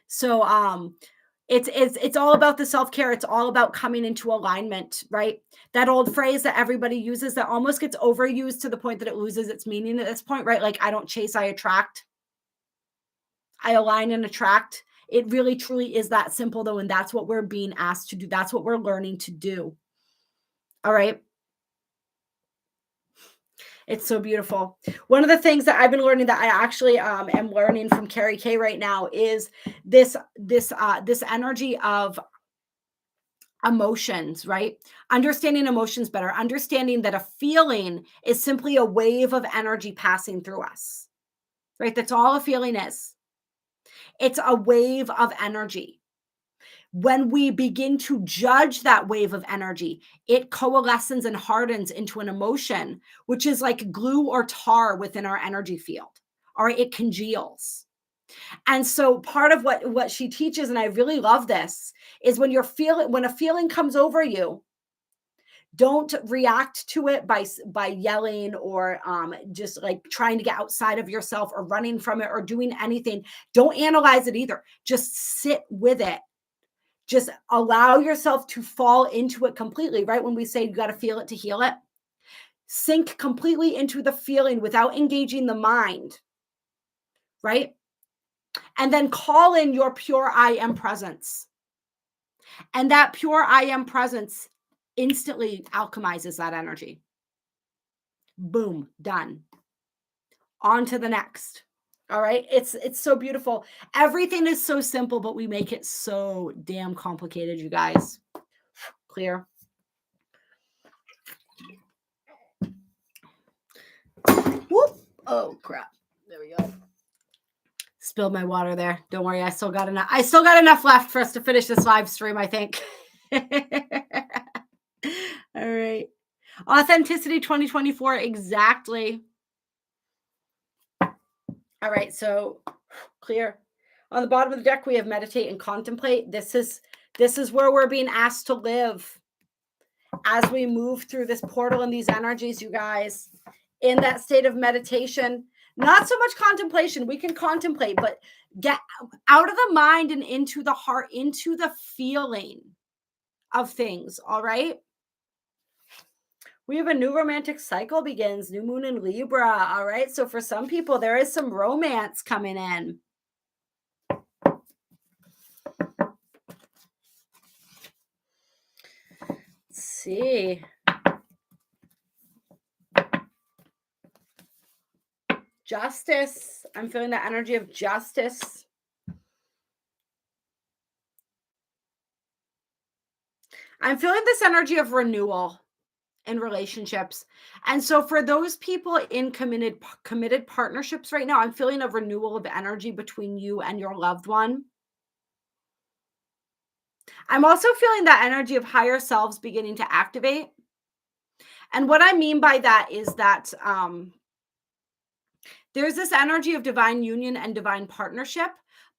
So it's all about the self-care. It's all about coming into alignment, right? That old phrase that everybody uses that almost gets overused to the point that it loses its meaning at this point, right? Like, I don't chase, I attract. I align and attract. It really truly is that simple though, and that's what we're being asked to do. That's what we're learning to do. All right. It's so beautiful. One of the things that I've been learning that I actually am learning from Carrie K right now is this energy of emotions, right? Understanding emotions better, understanding that a feeling is simply a wave of energy passing through us, right? That's all a feeling is. It's a wave of energy. When we begin to judge that wave of energy, it coalesces and hardens into an emotion, which is like glue or tar within our energy field. All right, it congeals. And so part of what she teaches, and I really love this, is when a feeling comes over you, don't react to it by yelling or just like trying to get outside of yourself or running from it or doing anything. Don't analyze it either. Just sit with it. Just allow yourself to fall into it completely, right? When we say you got to feel it to heal it, sink completely into the feeling without engaging the mind, right? And then call in your pure I am presence. And that pure I am presence instantly alchemizes that energy. Boom, done. On to the next. All right. It's so beautiful. Everything is so simple, but we make it so damn complicated, you guys. Clear. Whoop. Oh crap. There we go. Spilled my water there. Don't worry. I still got enough left for us to finish this live stream, I think. All right. Authenticity 2024. Exactly. All right. So clear. On the bottom of the deck, we have meditate and contemplate. This is where we're being asked to live as we move through this portal and these energies, you guys, in that state of meditation. Not so much contemplation. We can contemplate, but get out of the mind and into the heart, into the feeling of things. All right. We have a new romantic cycle begins, new moon in Libra. All right. So for some people, there is some romance coming in. Let's see. Justice. I'm feeling the energy of justice. I'm feeling this energy of renewal in relationships. And so for those people in committed partnerships right now, I'm feeling a renewal of energy between you and your loved one. I'm also feeling that energy of higher selves beginning to activate. And what I mean by that is that there's this energy of divine union and divine partnership,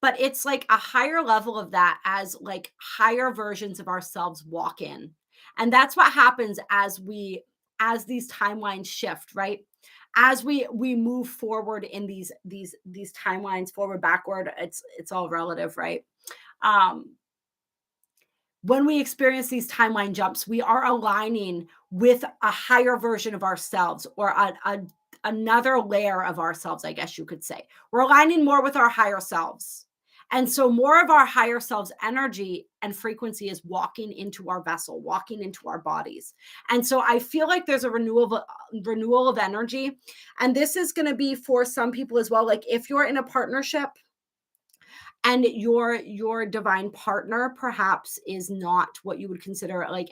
but it's like a higher level of that as like higher versions of ourselves walk in. And that's what happens as these timelines shift, right? As we move forward in these timelines, forward, backward, it's all relative, right? When we experience these timeline jumps, we are aligning with a higher version of ourselves, or another layer of ourselves, I guess you could say. We're aligning more with our higher selves. And so more of our higher selves energy and frequency is walking into our vessel, walking into our bodies. And so I feel like there's a renewal of energy. And this is going to be for some people as well. Like if you're in a partnership and your divine partner perhaps is not what you would consider like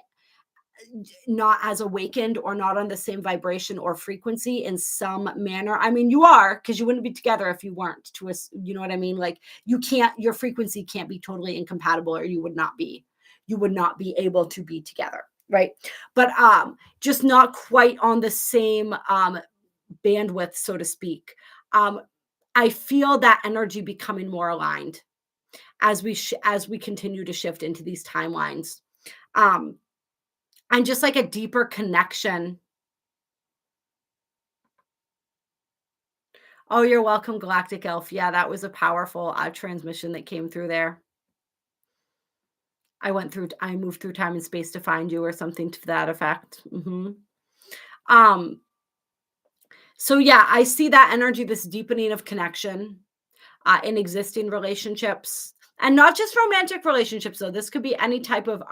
not as awakened or not on the same vibration or frequency in some manner. I mean, you are, because you wouldn't be together if you weren't, to us, you know what I mean? Like your frequency can't be totally incompatible, or you would not be able to be together. Right. But just not quite on the same bandwidth, so to speak. I feel that energy becoming more aligned as we continue to shift into these timelines. And just like a deeper connection. Oh, you're welcome, Galactic Elf. Yeah, that was a powerful transmission that came through there. I moved through time and space to find you, or something to that effect. So yeah, I see that energy, this deepening of connection in existing relationships. And not just romantic relationships, though. This could be any type of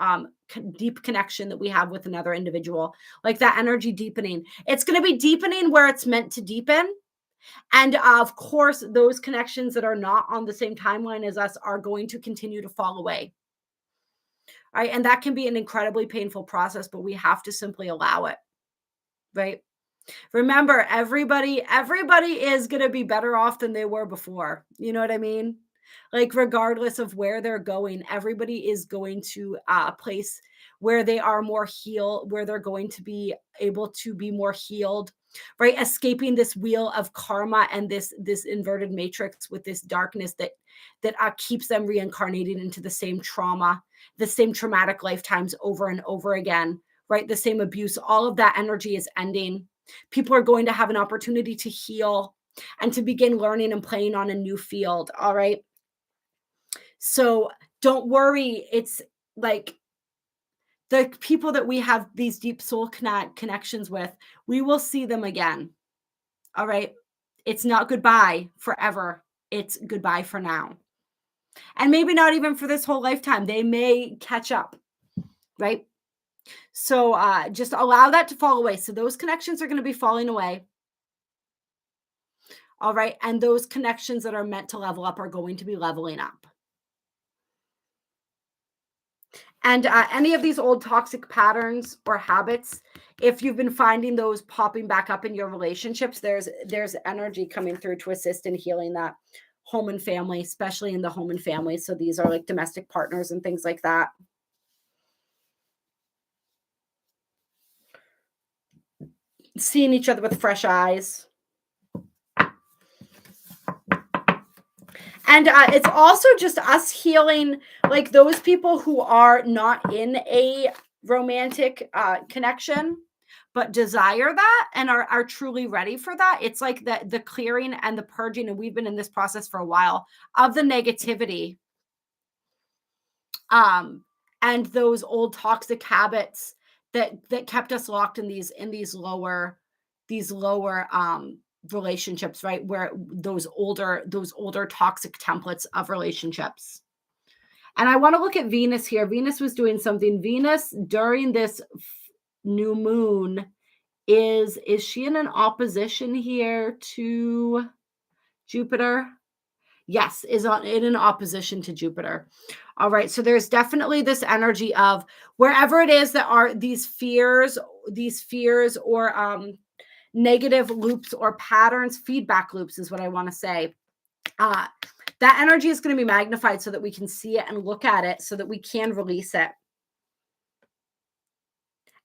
deep connection that we have with another individual, like that energy deepening. It's going to be deepening where it's meant to deepen. And of course, those connections that are not on the same timeline as us are going to continue to fall away. All right. And that can be an incredibly painful process, but we have to simply allow it. Right. Remember, everybody is going to be better off than they were before. You know what I mean? Like, regardless of where they're going, everybody is going to a place where they are more healed, where they're going to be able to be more healed, right? Escaping this wheel of karma and this inverted matrix with this darkness that keeps them reincarnating into the same trauma, the same traumatic lifetimes over and over again, right? The same abuse. All of that energy is ending. People are going to have an opportunity to heal and to begin learning and playing on a new field. All right. So don't worry. It's like the people that we have these deep soul connections with, we will see them again. All right. It's not goodbye forever. It's goodbye for now. And maybe not even for this whole lifetime. They may catch up. Right. So just allow that to fall away. So those connections are going to be falling away. All right. And those connections that are meant to level up are going to be leveling up. And any of these old toxic patterns or habits, if you've been finding those popping back up in your relationships, there's energy coming through to assist in healing that home and family, especially in the home and family. So these are like domestic partners and things like that. Seeing each other with fresh eyes. And it's also just us healing, like those people who are not in a romantic connection, but desire that and are truly ready for that. It's like the clearing and the purging, and we've been in this process for a while, of the negativity and those old toxic habits that kept us locked in these lower relationships, right? Where those older toxic templates of relationships. And I want to look at Venus here. Venus was doing something. Venus during this new moon is she in an opposition here to Jupiter? Yes, is in an opposition to Jupiter. All right. So there's definitely this energy of wherever it is that are these fears or negative loops or patterns, feedback loops is what I want to say. That energy is going to be magnified so that we can see it and look at it so that we can release it.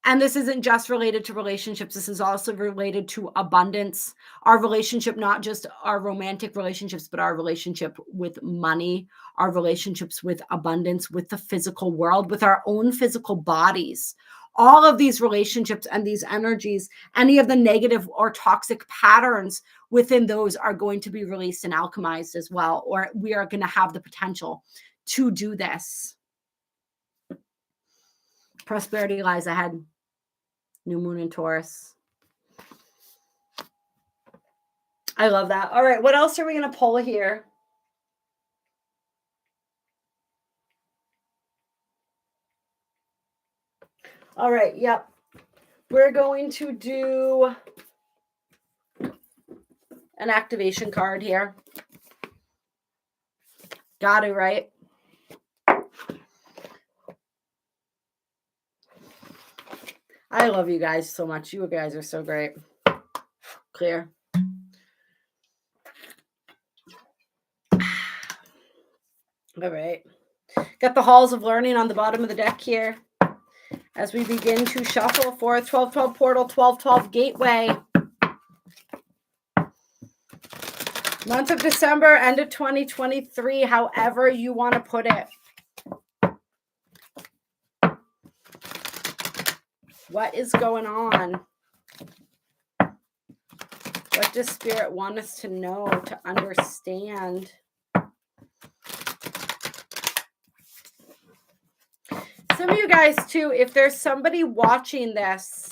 And this isn't just related to relationships. This is also related to abundance. Our relationship, not just our romantic relationships, but our relationship with money, our relationships with abundance, with the physical world, with our own physical bodies. All of these relationships and these energies, any of the negative or toxic patterns within those are going to be released and alchemized as well, or we are going to have the potential to do this. Prosperity lies ahead. New moon in Taurus. I love that. All right. What else are we going to pull here? All right. Yep. We're going to do an activation card here. Got it, right? I love you guys so much. You guys are so great. Clear. All right. Got the halls of learning on the bottom of the deck here as we begin to shuffle for 1212 portal, 1212 gateway. Month of December, end of 2023, however you want to put it. What is going on? What does Spirit want us to know, to understand? Some of you guys too, if there's somebody watching this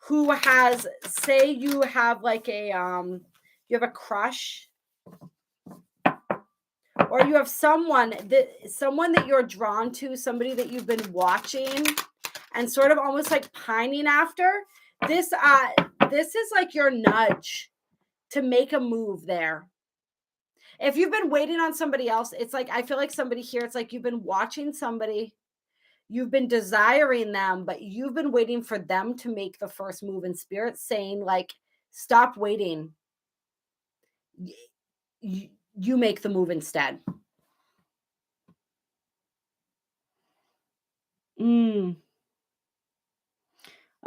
who has, say you have like a, you have a crush, or you have someone that you're drawn to, somebody that you've been watching and sort of almost like pining after, this is like your nudge to make a move there. If you've been waiting on somebody else, it's like, I feel like somebody here, it's like you've been watching somebody, you've been desiring them, but you've been waiting for them to make the first move, and Spirit's saying like, stop waiting. You make the move instead.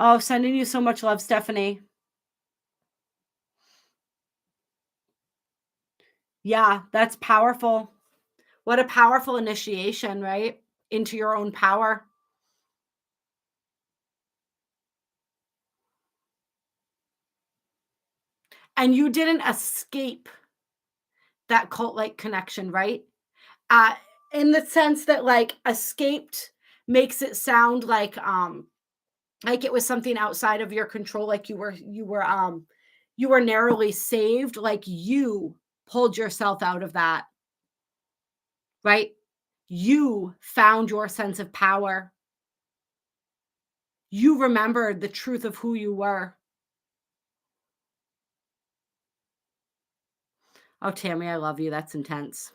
Oh, sending you so much love, Stephanie. Yeah, that's powerful. What a powerful initiation, right? Into your own power. And you didn't escape that cult-like connection, right? In the sense that like escaped makes it sound like it was something outside of your control, like you were narrowly saved, like you pulled yourself out of that, right? You found your sense of power. You remembered the truth of who you were. Oh, Tammy, I love you. That's intense.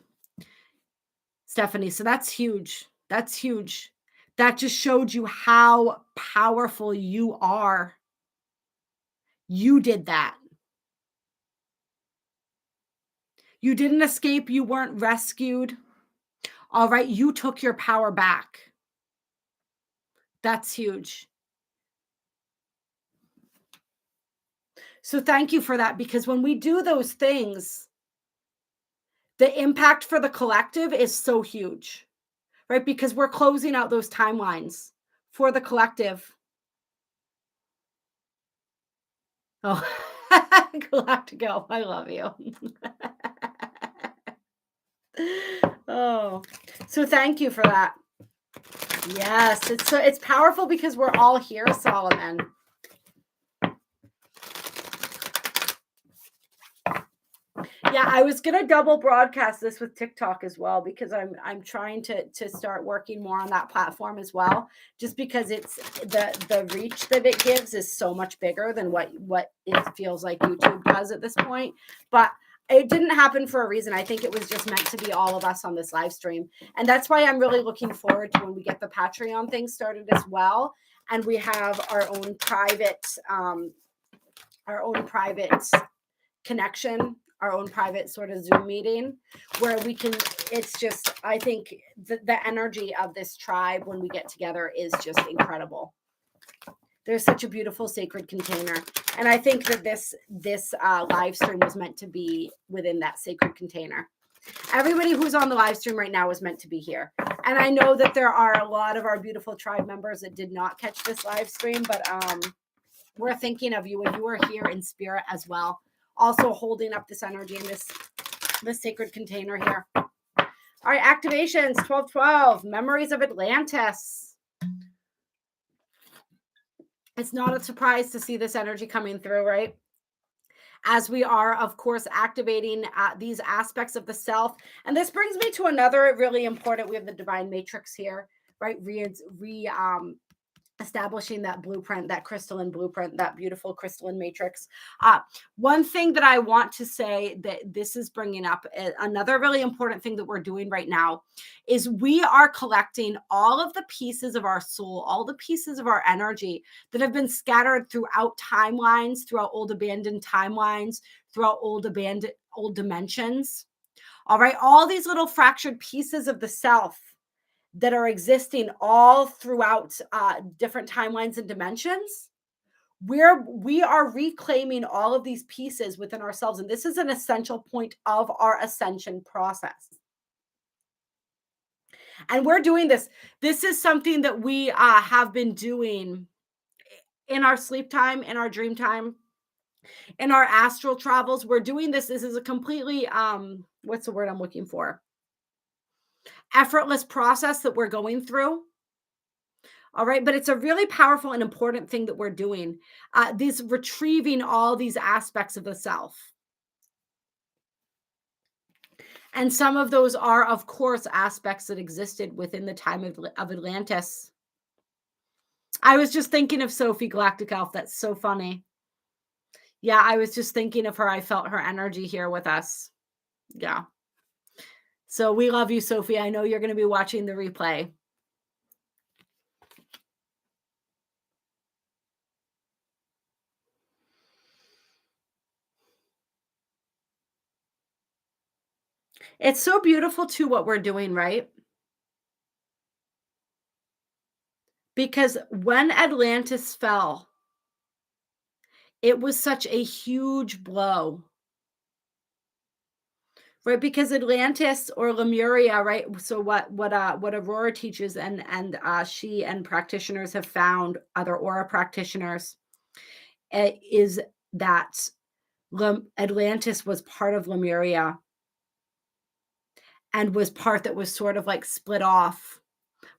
Stephanie, so that's huge. That's huge. That just showed you how powerful you are. You did that. You didn't escape. You weren't rescued. All right. You took your power back. That's huge. So thank you for that, because when we do those things, the impact for the collective is so huge, right? Because we're closing out those timelines for the collective. Oh, Galactico, I love you. Oh, so thank you for that. Yes, it's powerful because we're all here, Solomon. Yeah, I was gonna double broadcast this with TikTok as well, because I'm trying to start working more on that platform as well, just because it's the reach that it gives is so much bigger than what it feels like YouTube does at this point. But it didn't happen for a reason. I think it was just meant to be all of us on this live stream. And that's why I'm really looking forward to when we get the Patreon thing started as well. And we have our own private connection, our own private sort of Zoom meeting where we can, it's just, I think the energy of this tribe when we get together is just incredible. There's such a beautiful sacred container. And I think that this live stream was meant to be within that sacred container. Everybody who's on the live stream right now was meant to be here. And I know that there are a lot of our beautiful tribe members that did not catch this live stream, but we're thinking of you, and you are here in spirit as well. Also holding up this energy in this sacred container here. All right, activations, 1212, memories of Atlantis. It's not a surprise to see this energy coming through, right? As we are, of course, activating these aspects of the self. And this brings me to another really important, we have the divine matrix here, right? Establishing that blueprint, that crystalline blueprint, that beautiful crystalline matrix. One thing that I want to say that this is bringing up, another really important thing that we're doing right now is we are collecting all of the pieces of our soul, all the pieces of our energy that have been scattered throughout timelines, throughout old abandoned timelines, throughout old dimensions. All right, all these little fractured pieces of the self that are existing all throughout different timelines and dimensions. We are reclaiming all of these pieces within ourselves. And this is an essential point of our ascension process. And we're doing this. This is something that we have been doing in our sleep time, in our dream time, in our astral travels. We're doing this. This is a completely, what's the word I'm looking for? Effortless process that we're going through. All right. But it's a really powerful and important thing that we're doing. This retrieving all these aspects of the self. And some of those are, of course, aspects that existed within the time of Atlantis. I was just thinking of Sophie Galactic Elf. That's so funny. Yeah, I was just thinking of her. I felt her energy here with us. Yeah. So we love you, Sophie. I know you're going to be watching the replay. It's so beautiful too what we're doing, right? Because when Atlantis fell, it was such a huge blow. Right, because Atlantis or Lemuria, right? So what Aurora teaches and she and practitioners have found, other aura practitioners, is that Atlantis was part of Lemuria and was part that was sort of like split off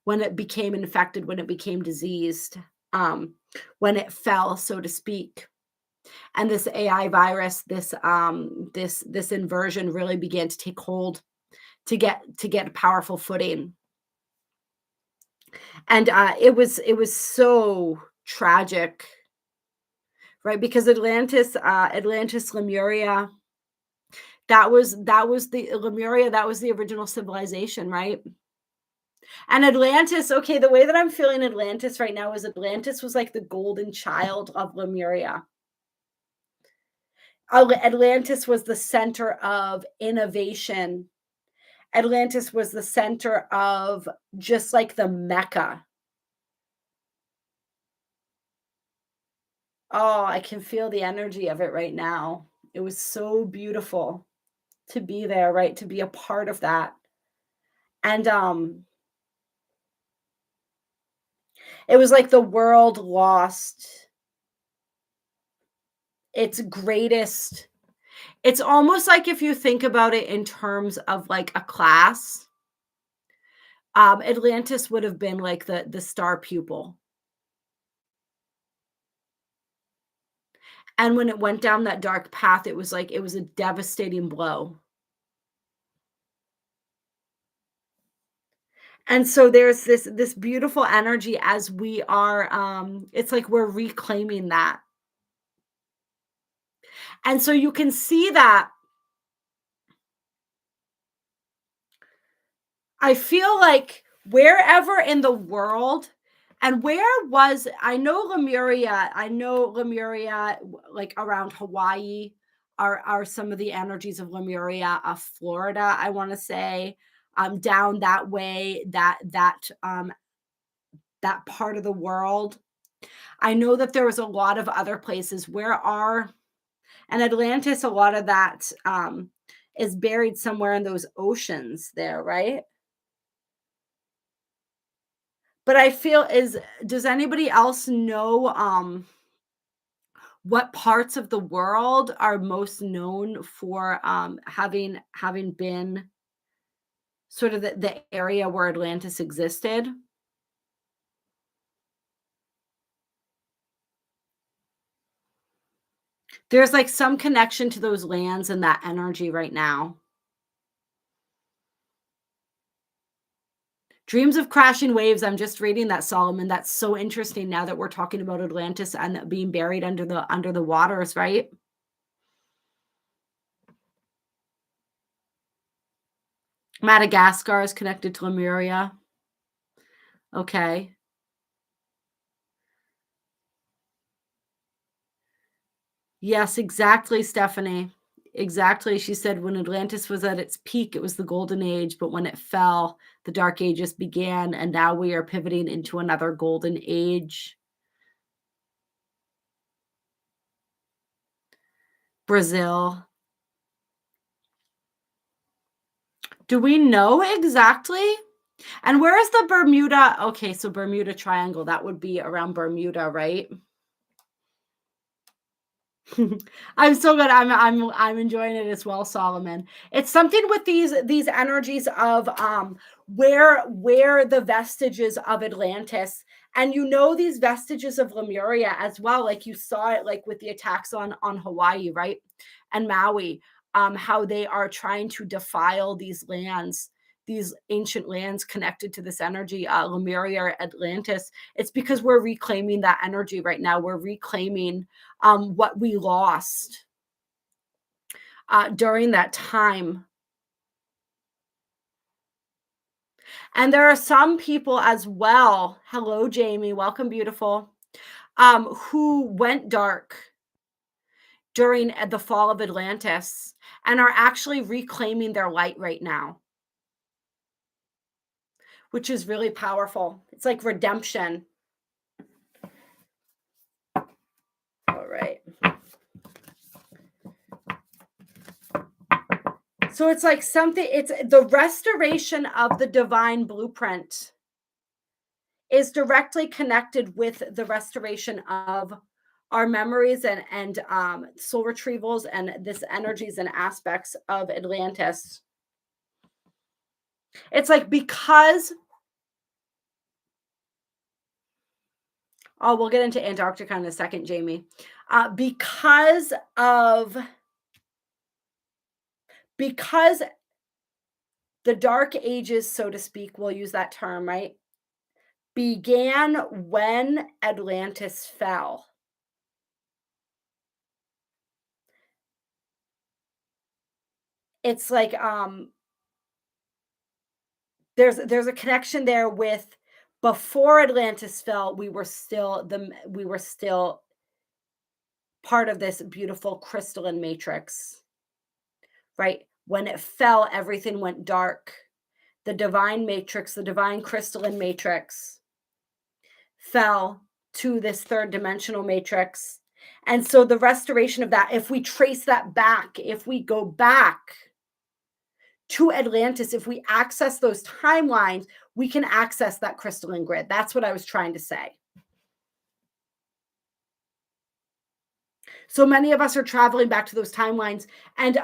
when it became infected, when it became diseased, when it fell, so to speak. And this AI virus, this inversion really began to take hold to get powerful footing. And it was so tragic, right? Because Atlantis, Lemuria, that was the original civilization, right? And Atlantis, okay, the way that I'm feeling Atlantis right now is Atlantis was like the golden child of Lemuria. Atlantis was the center of innovation. Atlantis was the center of just like the Mecca. Oh, I can feel the energy of it right now. It was so beautiful to be there, right? To be a part of that. And it was like the world lost its greatest. It's almost like if you think about it in terms of like a class, Atlantis would have been like the star pupil. And when it went down that dark path, it was like it was a devastating blow. And so there's this beautiful energy as we are it's like we're reclaiming that. And so you can see that I feel like wherever in the world, and where was I know Lemuria like around Hawaii are some of the energies of Lemuria, Florida, I want to say, down that way, that part of the world. I know that there was a lot of other places where are and Atlantis, a lot of that is buried somewhere in those oceans there, right? But I feel is does anybody else know what parts of the world are most known for having been sort of the area where Atlantis existed? There's like some connection to those lands and that energy right now. Dreams of crashing waves. I'm just reading that, Solomon. That's so interesting now that we're talking about Atlantis and being buried under the waters, right? Madagascar is connected to Lemuria. Okay. Yes, exactly, Stephanie. Exactly. She said when Atlantis was at its peak, it was the golden age, but when it fell, the dark ages began, and now we are pivoting into another golden age. Brazil. Do we know exactly? And where is the Bermuda? Okay, so Bermuda Triangle, that would be around Bermuda, right? I'm so good. I'm enjoying it as well, Solomon. It's something with these energies of where the vestiges of Atlantis, and these vestiges of Lemuria as well, like you saw it like with the attacks on Hawaii, right? And Maui, how they are trying to defile these lands, these ancient lands connected to this energy, Lemuria or Atlantis. It's because we're reclaiming that energy right now. We're reclaiming what we lost during that time. And there are some people as well. Hello, Jamie. Welcome, beautiful. Who went dark during the fall of Atlantis and are actually reclaiming their light right now, which is really powerful. It's like redemption. All right. So it's like it's the restoration of the divine blueprint is directly connected with the restoration of our memories and soul retrievals and this energies and aspects of Atlantis. It's like because we'll get into Antarctica in a second, Jamie. Because the dark ages, so to speak, we'll use that term, right? began when Atlantis fell. It's like there's a connection there with before Atlantis fell, we were still part of this beautiful crystalline matrix, right? When it fell, everything went dark. The divine matrix, the divine crystalline matrix fell to this third dimensional matrix. And so the restoration of that, if we trace that back, if we go back to Atlantis, if we access those timelines, we can access that crystalline grid. That's what I was trying to say. So many of us are traveling back to those timelines. And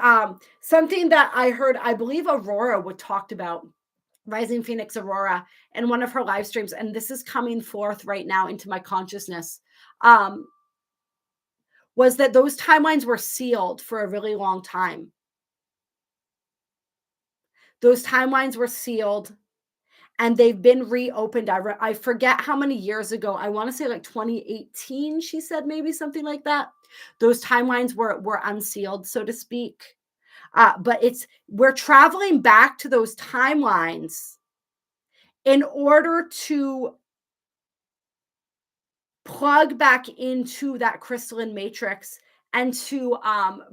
something that I heard, I believe Aurora would talked about, Rising Phoenix Aurora, in one of her live streams, and this is coming forth right now into my consciousness, was that those timelines were sealed for a really long time. Those timelines were sealed and they've been reopened. I forget how many years ago. I want to say like 2018, she said, maybe something like that. Those timelines were unsealed, so to speak. But we're traveling back to those timelines in order to plug back into that crystalline matrix and to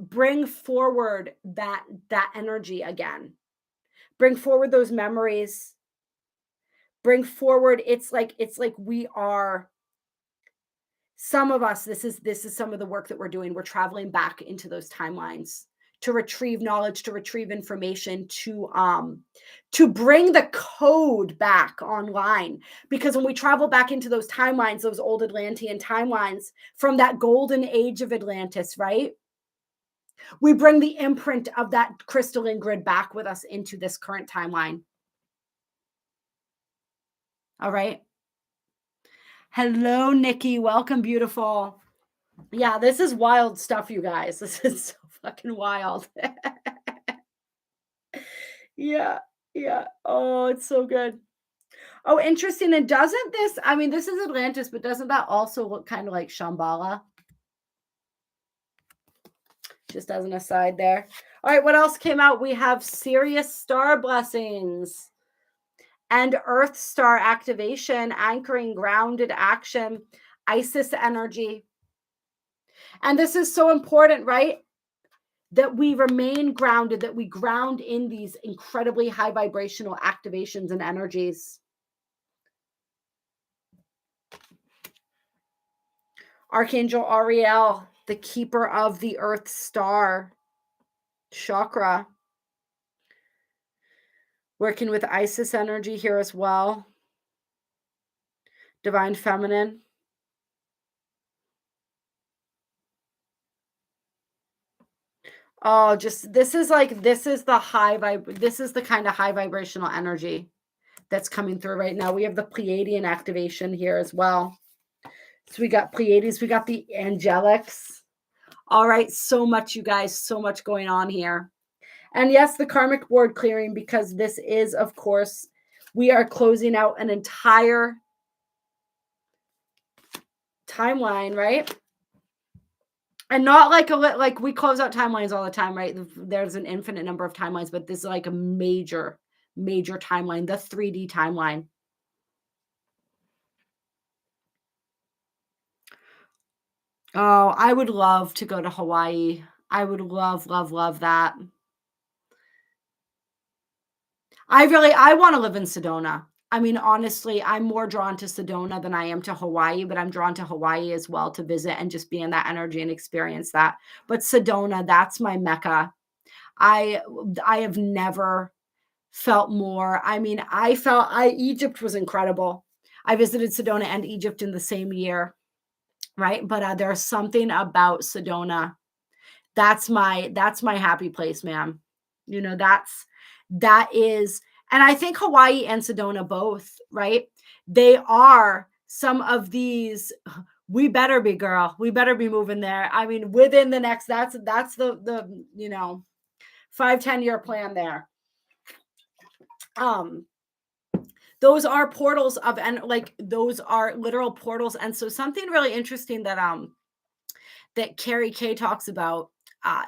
bring forward that energy again, bring forward those memories, bring forward. It's like we are, some of us, this is some of the work that we're doing. We're traveling back into those timelines to retrieve knowledge, to retrieve information, to bring the code back online. Because when we travel back into those timelines, those old Atlantean timelines from that golden age of Atlantis, right? We bring the imprint of that crystalline grid back with us into this current timeline. All right. Hello, Nikki. Welcome, beautiful. Yeah, this is wild stuff, you guys. This is so fucking wild. Yeah. Oh, it's so good. Oh, interesting. And doesn't this, I mean, this is Atlantis, but doesn't that also look kind of like Shambhala? Just as an aside there. All right, what else came out? We have Sirius star blessings and Earth star activation, anchoring grounded action, Isis energy. And this is so important, right? That we remain grounded, that we ground in these incredibly high vibrational activations and energies. Archangel Ariel, the keeper of the Earth star chakra, working with Isis energy here as well. Divine feminine. Oh, just this is the kind of high vibrational energy that's coming through right now. We have the Pleiadian activation here as well. So we got Pleiades, we got the angelics. All right, so much, you guys, so much going on here. And yes, the karmic board clearing, because this is, of course, we are closing out an entire timeline, right? And not like we close out timelines all the time, right? There's an infinite number of timelines, but this is like a major timeline, the 3D timeline. Oh, I would love to go to Hawaii. I would love that. I want to live in Sedona. I mean, honestly, I'm more drawn to Sedona than I am to Hawaii, but I'm drawn to Hawaii as well to visit and just be in that energy and experience that. But Sedona, that's my Mecca. I have never felt more. I mean, Egypt was incredible. I visited Sedona and Egypt in the same year, right? But there's something about Sedona. That's my happy place, man. You know, that is, and I think Hawaii and Sedona both, right? They are some of these. We better be, girl. We better be moving there. I mean, within the next, that's the 5-10 year plan there. those are portals of, and like those are literal portals. And so something really interesting that Carrie K talks about,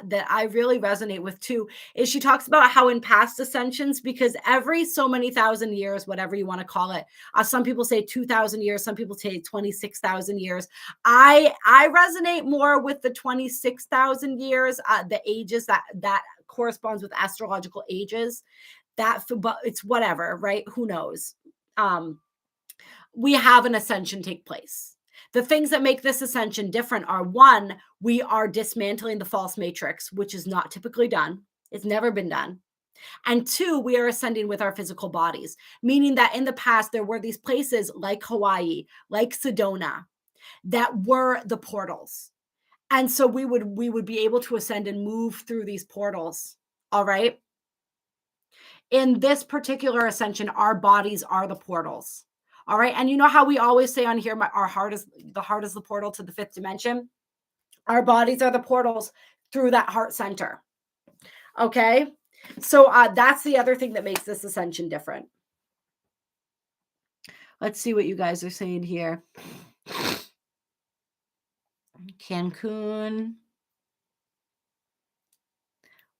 that I really resonate with too, is she talks about how in past ascensions, because every so many thousand years, whatever you want to call it, some people say 2,000 years, some people say 26,000 years. I resonate more with the 26,000 years, the ages that corresponds with astrological ages. But it's whatever, right? Who knows? We have an ascension take place. The things that make this ascension different are, one, we are dismantling the false matrix, which is not typically done. It's never been done. And two, we are ascending with our physical bodies, meaning that in the past, there were these places like Hawaii, like Sedona, that were the portals. And so we would be able to ascend and move through these portals. All right. In this particular ascension, our bodies are the portals. All right. And you know how we always say on here, our heart is the portal to the fifth dimension. Our bodies are the portals through that heart center. Okay. So that's the other thing that makes this ascension different. Let's see what you guys are saying here. Cancun.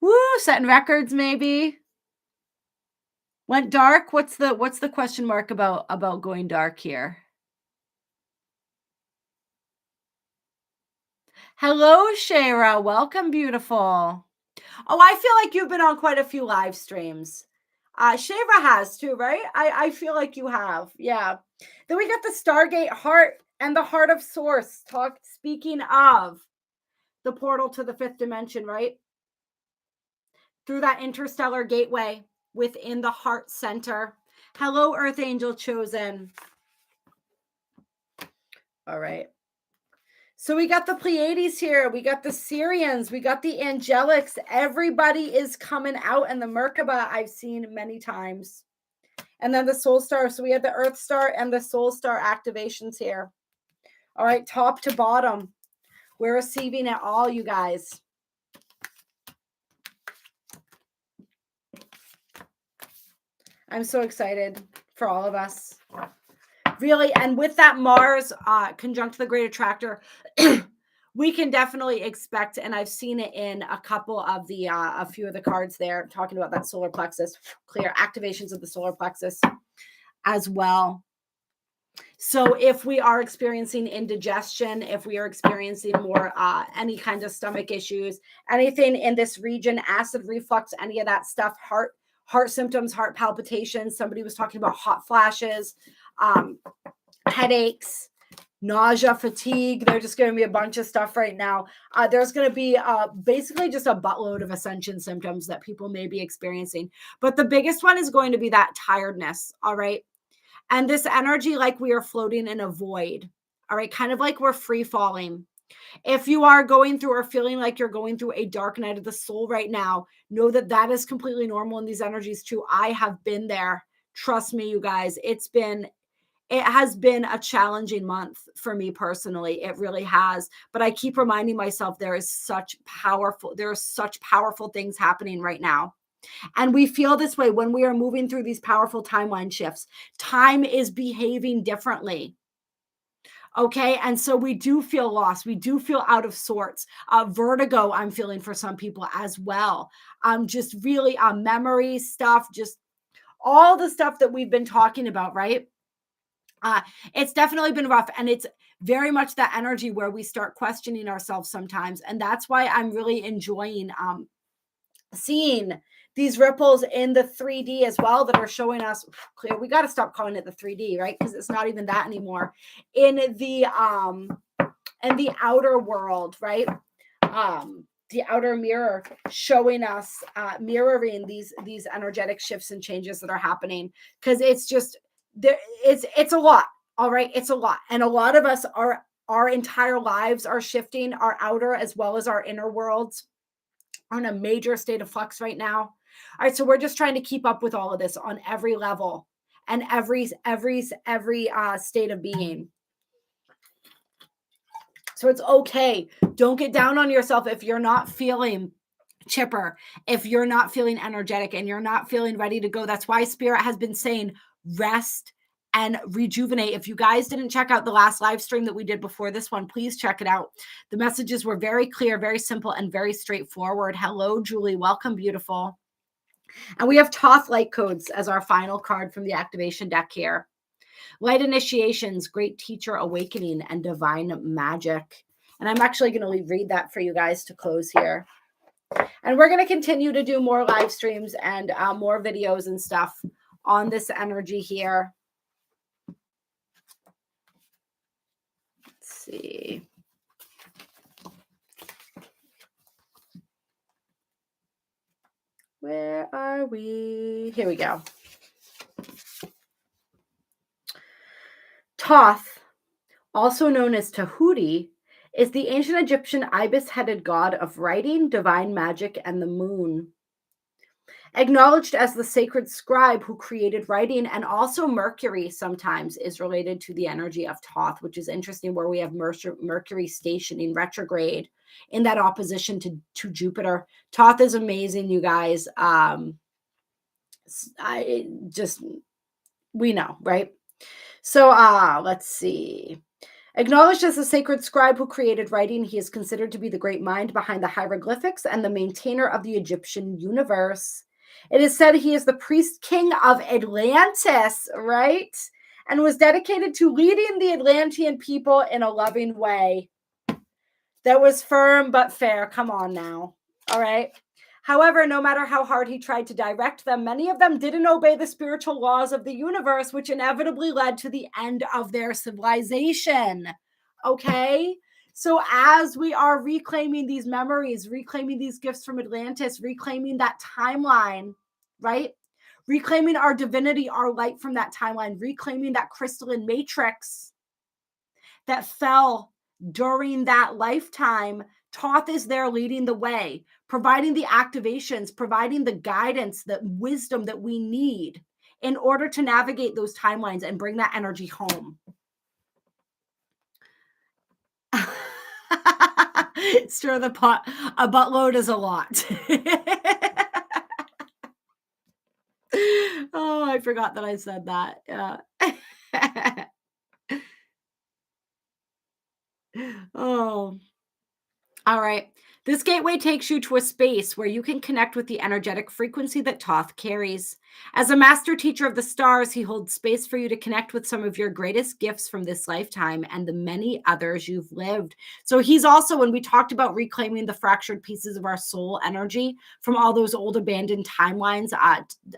Woo, setting records maybe. Went dark. What's the question mark about going dark here? Hello, Shara. Welcome, beautiful. Oh, I feel like you've been on quite a few live streams. Shara has too, right? I feel like you have. Yeah. Then we got the Stargate heart and the heart of source. Speaking of the portal to the fifth dimension, right? Through that interstellar gateway within the heart center. Hello, Earth Angel Chosen. All right. So we got the Pleiades here. We got the Syrians. We got the Angelics. Everybody is coming out. And the Merkaba I've seen many times. And then the Soul Star. So we have the Earth Star and the Soul Star activations here. All right, top to bottom. We're receiving it all, you guys. I'm so excited for all of us. Really, and with that Mars conjunct the Great Attractor, we can definitely expect, and I've seen it in a couple of the, a few of the cards there, talking about that solar plexus, clear activations of the solar plexus as well. So if we are experiencing indigestion, if we are experiencing more any kind of stomach issues, anything in this region, acid reflux, any of that stuff, heart symptoms, heart palpitations, somebody was talking about hot flashes, headaches, nausea, fatigue. There's just going to be a bunch of stuff right now. There's going to be basically just a buttload of ascension symptoms that people may be experiencing. But the biggest one is going to be that tiredness. All right. And this energy, like we are floating in a void. All right. Kind of like we're free falling. If you are going through or feeling like you're going through a dark night of the soul right now, know that that is completely normal in these energies too. I have been there. Trust me, you guys. It has been a challenging month for me personally. It really has. But I keep reminding myself there are such powerful things happening right now. And we feel this way when we are moving through these powerful timeline shifts. Time is behaving differently. Okay. And so we do feel lost. We do feel out of sorts. Vertigo, I'm feeling for some people as well. Just really memory stuff, just all the stuff that we've been talking about, right? It's definitely been rough, and it's very much that energy where we start questioning ourselves sometimes. And that's why I'm really enjoying seeing these ripples in the 3D as well that are showing us clear. We got to stop calling it the 3D, right? Because it's not even that anymore. In the outer world, right? The outer mirror showing us mirroring these energetic shifts and changes that are happening, because it's just there. It's a lot. All right, it's a lot, and a lot of us our entire lives are shifting. Our outer as well as our inner worlds are in a major state of flux right now. All right, so we're just trying to keep up with all of this on every level and every state of being. So it's okay. Don't get down on yourself if you're not feeling chipper, if you're not feeling energetic and you're not feeling ready to go. That's why Spirit has been saying, rest, and rejuvenate. If you guys didn't check out the last live stream that we did before this one, please check it out. The messages were very clear, very simple, and very straightforward. Hello, Julie. Welcome, beautiful. And we have Toth light codes as our final card from the activation deck here. Light initiations, great teacher awakening, and divine magic. And I'm actually going to read that for you guys to close here. And we're going to continue to do more live streams and more videos and stuff on this energy here. Let's see. Where are we? Here we go. Toth, also known as Tahuti, is the ancient Egyptian ibis-headed god of writing, divine magic, and the moon. Acknowledged as the sacred scribe who created writing, and also Mercury sometimes is related to the energy of Toth, which is interesting, where we have Mercury stationing retrograde in that opposition to Jupiter. Toth is amazing, you guys. We know, right? So let's see. Acknowledged as the sacred scribe who created writing, he is considered to be the great mind behind the hieroglyphics and the maintainer of the Egyptian universe. It is said he is the priest king of Atlantis, right? And was dedicated to leading the Atlantean people in a loving way that was firm but fair. Come on now. All right. However, no matter how hard he tried to direct them, many of them didn't obey the spiritual laws of the universe, which inevitably led to the end of their civilization. Okay? So as we are reclaiming these memories, reclaiming these gifts from Atlantis, reclaiming that timeline, right? Reclaiming our divinity, our light from that timeline, reclaiming that crystalline matrix that fell during that lifetime, Toth is there leading the way, providing the activations, providing the guidance, the wisdom that we need in order to navigate those timelines and bring that energy home. Stir the pot. A buttload is a lot. Oh, I forgot that I said that. Oh, all right. This gateway takes you to a space where you can connect with the energetic frequency that Toth carries. As a master teacher of the stars, he holds space for you to connect with some of your greatest gifts from this lifetime and the many others you've lived. So he's also, when we talked about reclaiming the fractured pieces of our soul energy from all those old abandoned timelines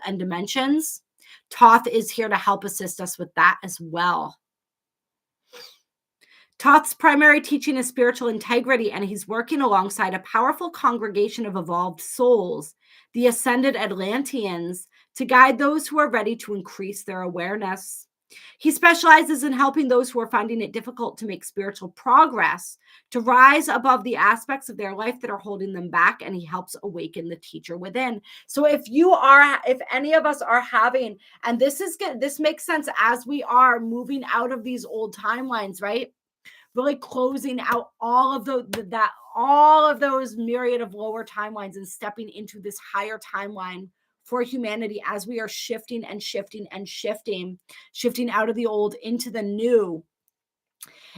and dimensions, Toth is here to help assist us with that as well. Toth's primary teaching is spiritual integrity, and he's working alongside a powerful congregation of evolved souls, the ascended Atlanteans, to guide those who are ready to increase their awareness. He specializes in helping those who are finding it difficult to make spiritual progress, to rise above the aspects of their life that are holding them back, and he helps awaken the teacher within. So if any of us are having, and this makes sense as we are moving out of these old timelines, right? Really closing out all of those myriad of lower timelines and stepping into this higher timeline for humanity as we are shifting and shifting and shifting out of the old into the new.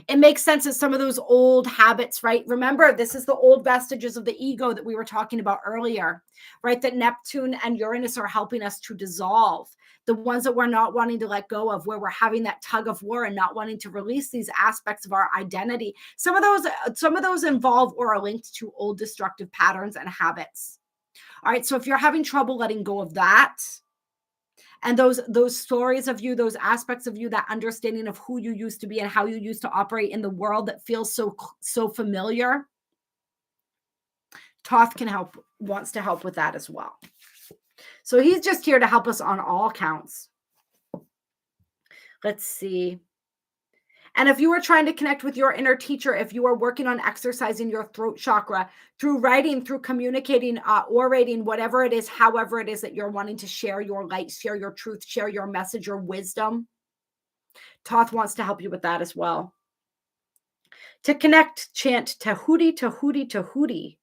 It makes sense that some of those old habits, right? Remember, this is the old vestiges of the ego that we were talking about earlier, right? That Neptune and Uranus are helping us to dissolve. The ones that we're not wanting to let go of, where we're having that tug of war and not wanting to release these aspects of our identity. Some of those involve or are linked to old destructive patterns and habits. All right. So if you're having trouble letting go of that, and those stories of you, those aspects of you, that understanding of who you used to be and how you used to operate in the world that feels so familiar, Toth wants to help with that as well. So he's just here to help us on all counts. Let's see. And if you are trying to connect with your inner teacher, if you are working on exercising your throat chakra through writing, through communicating, orating, whatever it is, however it is that you're wanting to share your light, share your truth, share your message, your wisdom, Toth wants to help you with that as well. To connect, chant Tahuti, Tahuti, Tahuti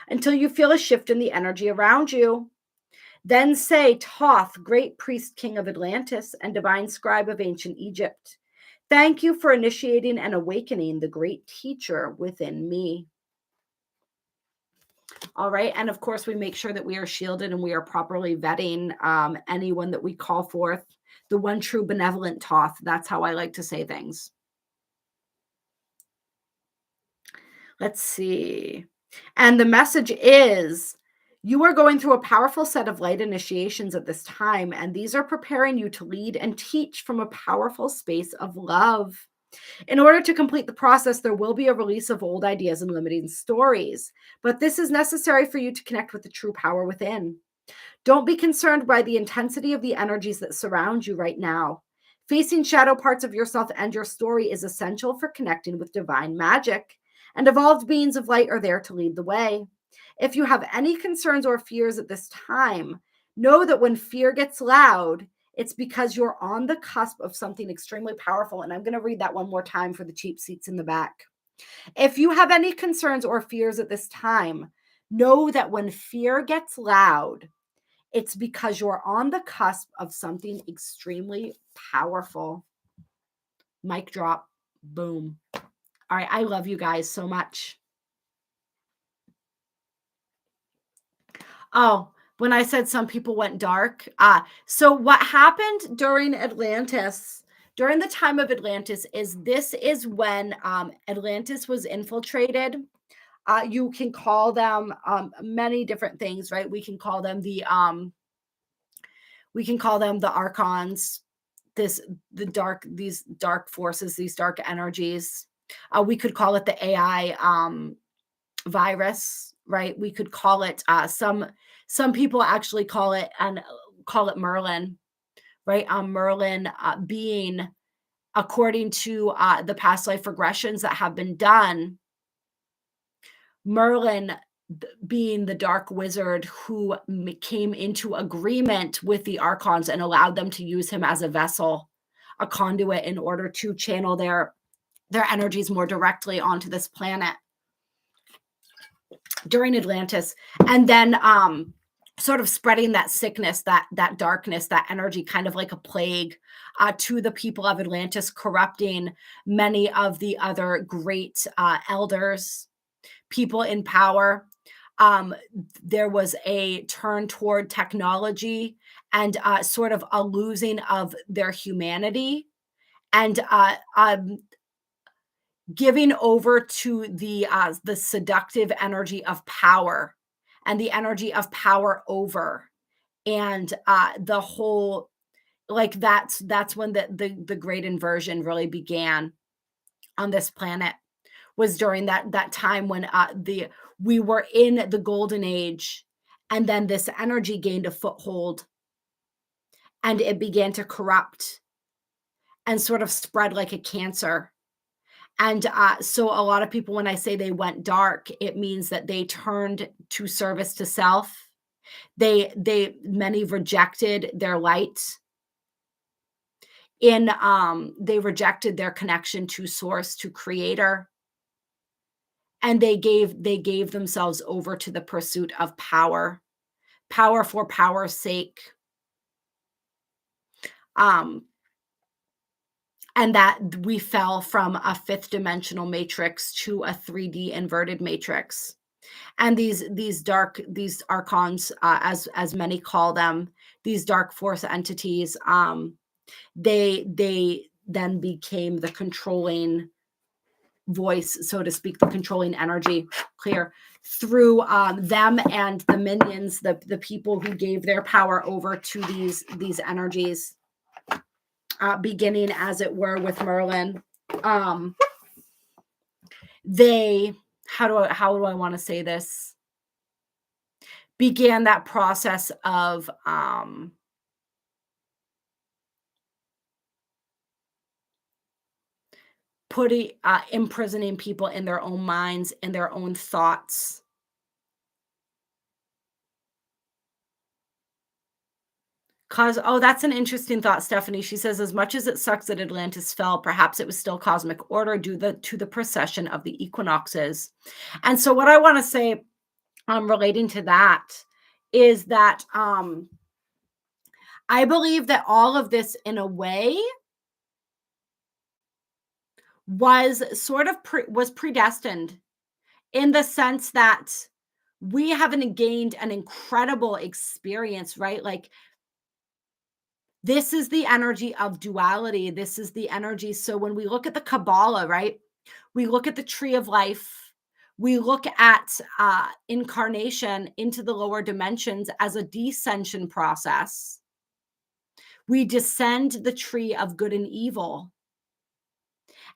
until you feel a shift in the energy around you. Then say, Toth, great priest king of Atlantis and divine scribe of ancient Egypt, thank you for initiating and awakening the great teacher within me. All right. And of course, we make sure that we are shielded and we are properly vetting anyone that we call forth. The one true benevolent Toth. That's how I like to say things. Let's see. And the message is, you are going through a powerful set of light initiations at this time, and these are preparing you to lead and teach from a powerful space of love. In order to complete the process, there will be a release of old ideas and limiting stories, but this is necessary for you to connect with the true power within. Don't be concerned by the intensity of the energies that surround you right now. Facing shadow parts of yourself and your story is essential for connecting with divine magic, and evolved beings of light are there to lead the way. If you have any concerns or fears at this time, know that when fear gets loud, it's because you're on the cusp of something extremely powerful. And I'm going to read that one more time for the cheap seats in the back. If you have any concerns or fears at this time, know that when fear gets loud, it's because you're on the cusp of something extremely powerful. Mic drop. Boom. All right. I love you guys so much. Oh, when I said some people went dark. So what happened during Atlantis, during the time of Atlantis, this is when Atlantis was infiltrated. You can call them many different things, right? We can call them the archons, these dark forces, these dark energies. We could call it the AI virus, right? We could call it some people actually call it Merlin, right? Merlin being, according to the past life regressions that have been done, Merlin being the dark wizard who came into agreement with the archons and allowed them to use him as a vessel, a conduit, in order to channel their energies more directly onto this planet during Atlantis. And then sort of spreading that sickness, that darkness, that energy, kind of like a plague to the people of Atlantis, corrupting many of the other great elders, people in power. There was a turn toward technology and sort of a losing of their humanity, and giving over to the seductive energy of power and the energy of power over, and the whole, like, that's when the great inversion really began on this planet, was during that time when we were in the golden age, and then this energy gained a foothold and it began to corrupt and sort of spread like a cancer. And so a lot of people, when I say they went dark, it means that they turned to service to self. Many rejected their light. They rejected their connection to source, to creator. And they gave themselves over to the pursuit of power for power's sake. And that we fell from a fifth dimensional matrix to a 3D inverted matrix. And these archons, as many call them, these dark force entities, they then became the controlling voice, so to speak, the controlling energy, clear, through them and the minions, the people who gave their power over to these energies. Beginning, as it were, with Merlin. They, how do I want to say this? Began that process of imprisoning people in their own minds, in their own thoughts. That's an interesting thought, Stephanie. She says, as much as it sucks that Atlantis fell, perhaps it was still cosmic order due to the precession of the equinoxes. And so what I want to say relating to that is that I believe that all of this in a way was sort of was predestined, in the sense that we haven't gained an incredible experience, right? Like, this is the energy of duality. This is the energy. So when we look at the Kabbalah, right, we look at the tree of life, we look at incarnation into the lower dimensions as a descension process. We descend the tree of good and evil,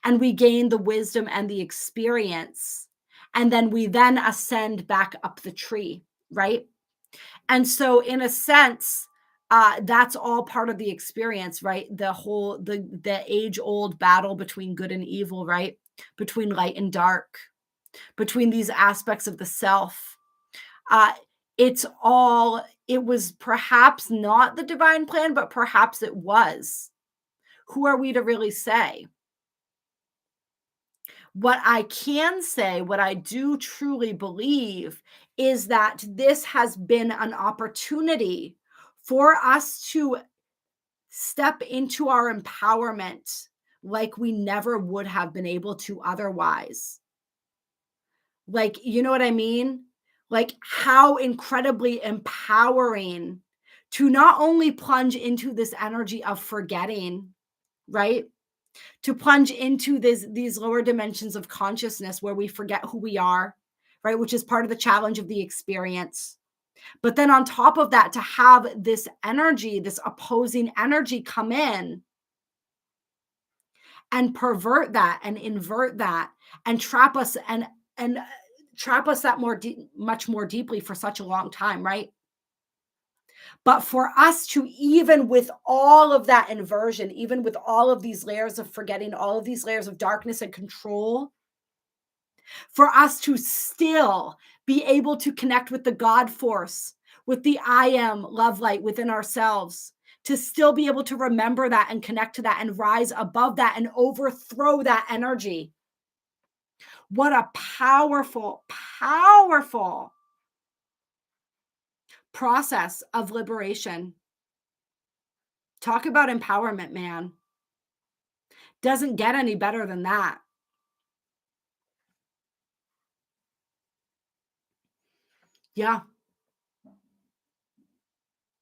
and we gain the wisdom and the experience. And then we then ascend back up the tree, right? And so in a sense, that's all part of the experience, right? The age old battle between good and evil, right? Between light and dark, between these aspects of the self. It was perhaps not the divine plan, but perhaps it was. Who are we to really say? What I can say, what I do truly believe, is that this has been an opportunity for us to step into our empowerment like we never would have been able to otherwise. Like, you know what I mean? Like, how incredibly empowering to not only plunge into this energy of forgetting, right? To plunge into these lower dimensions of consciousness where we forget who we are, right? Which is part of the challenge of the experience. But then on top of that, to have this energy, this opposing energy come in and pervert that and invert that and trap us and trap us that much more deeply for such a long time, right? But for us to, even with all of that inversion, even with all of these layers of forgetting, all of these layers of darkness and control, for us to still be able to connect with the God force, with the I am love light within ourselves, to still be able to remember that and connect to that and rise above that and overthrow that energy. What a powerful, powerful process of liberation. Talk about empowerment, man. Doesn't get any better than that. Yeah.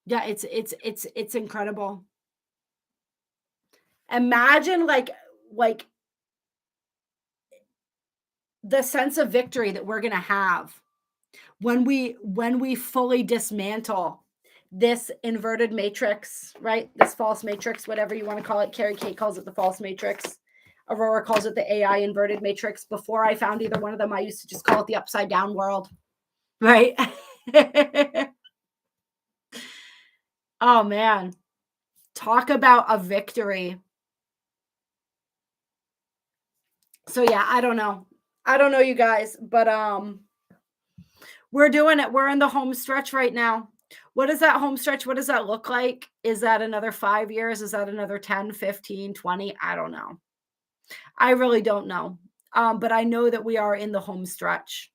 Yeah, it's incredible. Imagine like the sense of victory that we're going to have when we fully dismantle this inverted matrix, right? This false matrix, whatever you want to call it. Carrie Kate calls it the false matrix. Aurora calls it the AI inverted matrix. Before I found either one of them, I used to just call it the upside down world, right? Oh man, talk about a victory. So yeah, I don't know, you guys, but we're doing it. We're in the home stretch right now. What is that home stretch? What does that look like? Is that another 5 years? Is that another 10, 15, 20? I don't know. I really don't know. But I know that we are in the home stretch.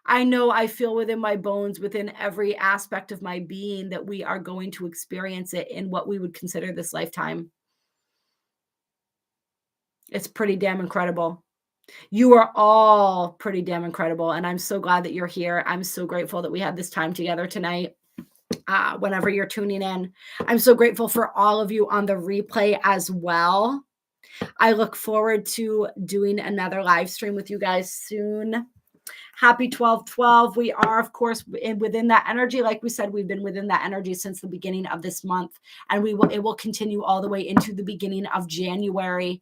I know, I feel within my bones, within every aspect of my being, that we are going to experience it in what we would consider this lifetime. It's pretty damn incredible. You are all pretty damn incredible. And I'm so glad that you're here. I'm so grateful that we had this time together tonight. Whenever you're tuning in, I'm so grateful for all of you on the replay as well. I look forward to doing another live stream with you guys soon. Happy 12/12. We are, of course, within that energy. Like we said, we've been within that energy since the beginning of this month, and it will continue all the way into the beginning of January.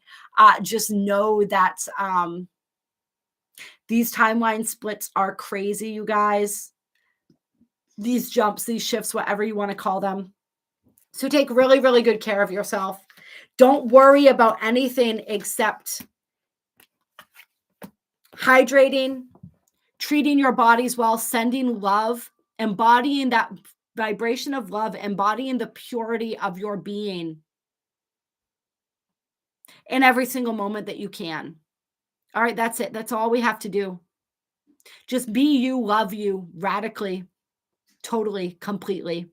Just know that these timeline splits are crazy, you guys. These jumps, these shifts, whatever you want to call them. So take really, really good care of yourself. Don't worry about anything except hydrating, treating your bodies well, sending love, embodying that vibration of love, embodying the purity of your being in every single moment that you can. All right, that's it. That's all we have to do. Just be you, love you radically. Totally, completely.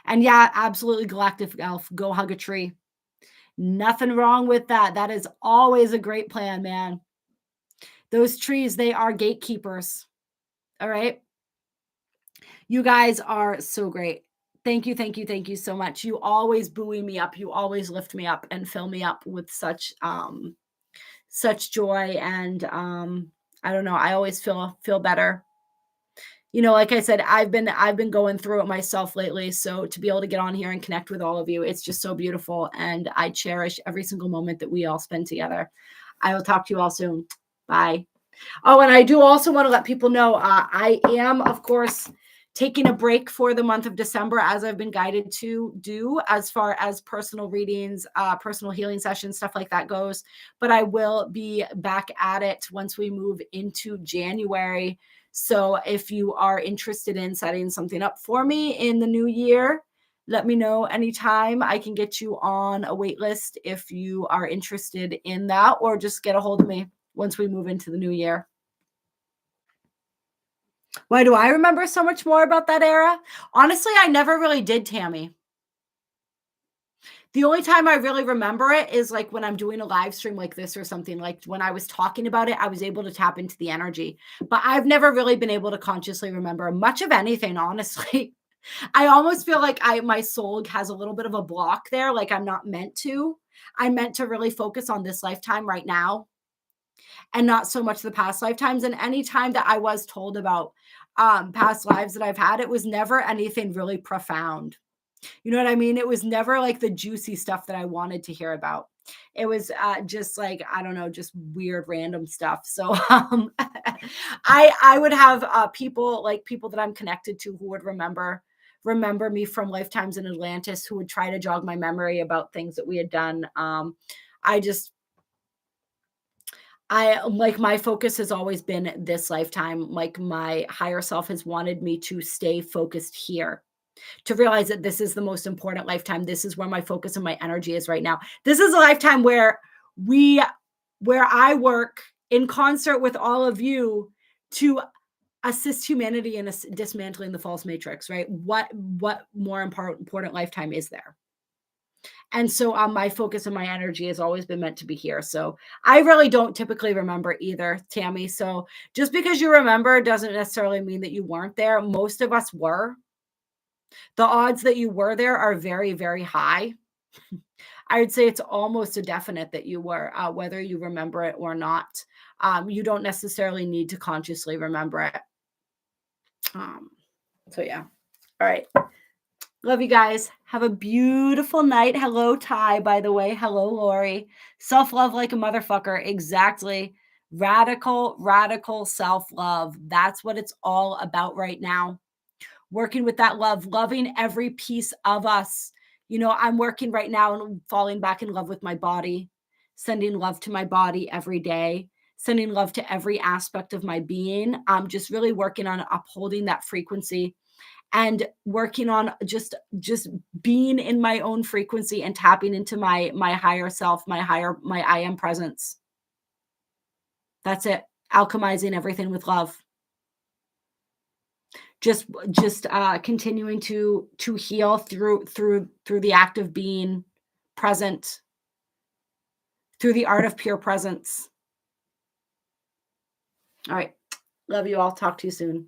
And yeah, absolutely, Galactic Elf, go hug a tree. Nothing wrong with that. That is always a great plan, man. Those trees, they are gatekeepers. All right. You guys are so great. Thank you, thank you, thank you so much. You always buoy me up. You always lift me up and fill me up with such joy, and I don't know, I always feel better. You know, like I said, I've been going through it myself lately, so to be able to get on here and connect with all of you, it's just so beautiful, and I cherish every single moment that we all spend together. I will talk to you all soon. Bye. Oh, and I do also want to let people know, I am, of course, taking a break for the month of December, as I've been guided to do, as far as personal readings, personal healing sessions, stuff like that goes. But I will be back at it once we move into January. So if you are interested in setting something up for me in the new year, let me know anytime. I can get you on a wait list if you are interested in that, or just get a hold of me once we move into the new year. Why do I remember so much more about that era? Honestly, I never really did, Tammy. The only time I really remember it is like when I'm doing a live stream like this or something. Like when I was talking about it, I was able to tap into the energy. But I've never really been able to consciously remember much of anything, honestly. I almost feel like my soul has a little bit of a block there, like I'm not meant to. I'm meant to really focus on this lifetime right now, and not so much the past lifetimes. And any time that I was told about past lives that I've had, it was never anything really profound. You know what I mean? It was never like the juicy stuff that I wanted to hear about. It was just like, I don't know, just weird random stuff. So I would have people that I'm connected to who would remember me from lifetimes in Atlantis, who would try to jog my memory about things that we had done. I like, my focus has always been this lifetime. Like, my higher self has wanted me to stay focused here, to realize that this is the most important lifetime. This is where my focus and my energy is right now. This is a lifetime where I work in concert with all of you to assist humanity in dismantling the false matrix, right? What more important lifetime is there? And so my focus and my energy has always been meant to be here. So I really don't typically remember either, Tammy. So just because you remember doesn't necessarily mean that you weren't there. Most of us were. The odds that you were there are very, very high. I would say it's almost a definite that you were, whether you remember it or not. You don't necessarily need to consciously remember it. So yeah. All right. Love you guys. Have a beautiful night. Hello, Ty, by the way. Hello, Lori. Self-love like a motherfucker. Exactly. Radical, radical self-love. That's what it's all about right now. Working with that love, loving every piece of us. You know, I'm working right now and falling back in love with my body, sending love to my body every day, sending love to every aspect of my being. I'm just really working on upholding that frequency, and working on just being in my own frequency and tapping into my higher self, my I am presence. That's it. Alchemizing everything with love. Just continuing to heal through the act of being present, through the art of pure presence. All right. Love you all. Talk to you soon.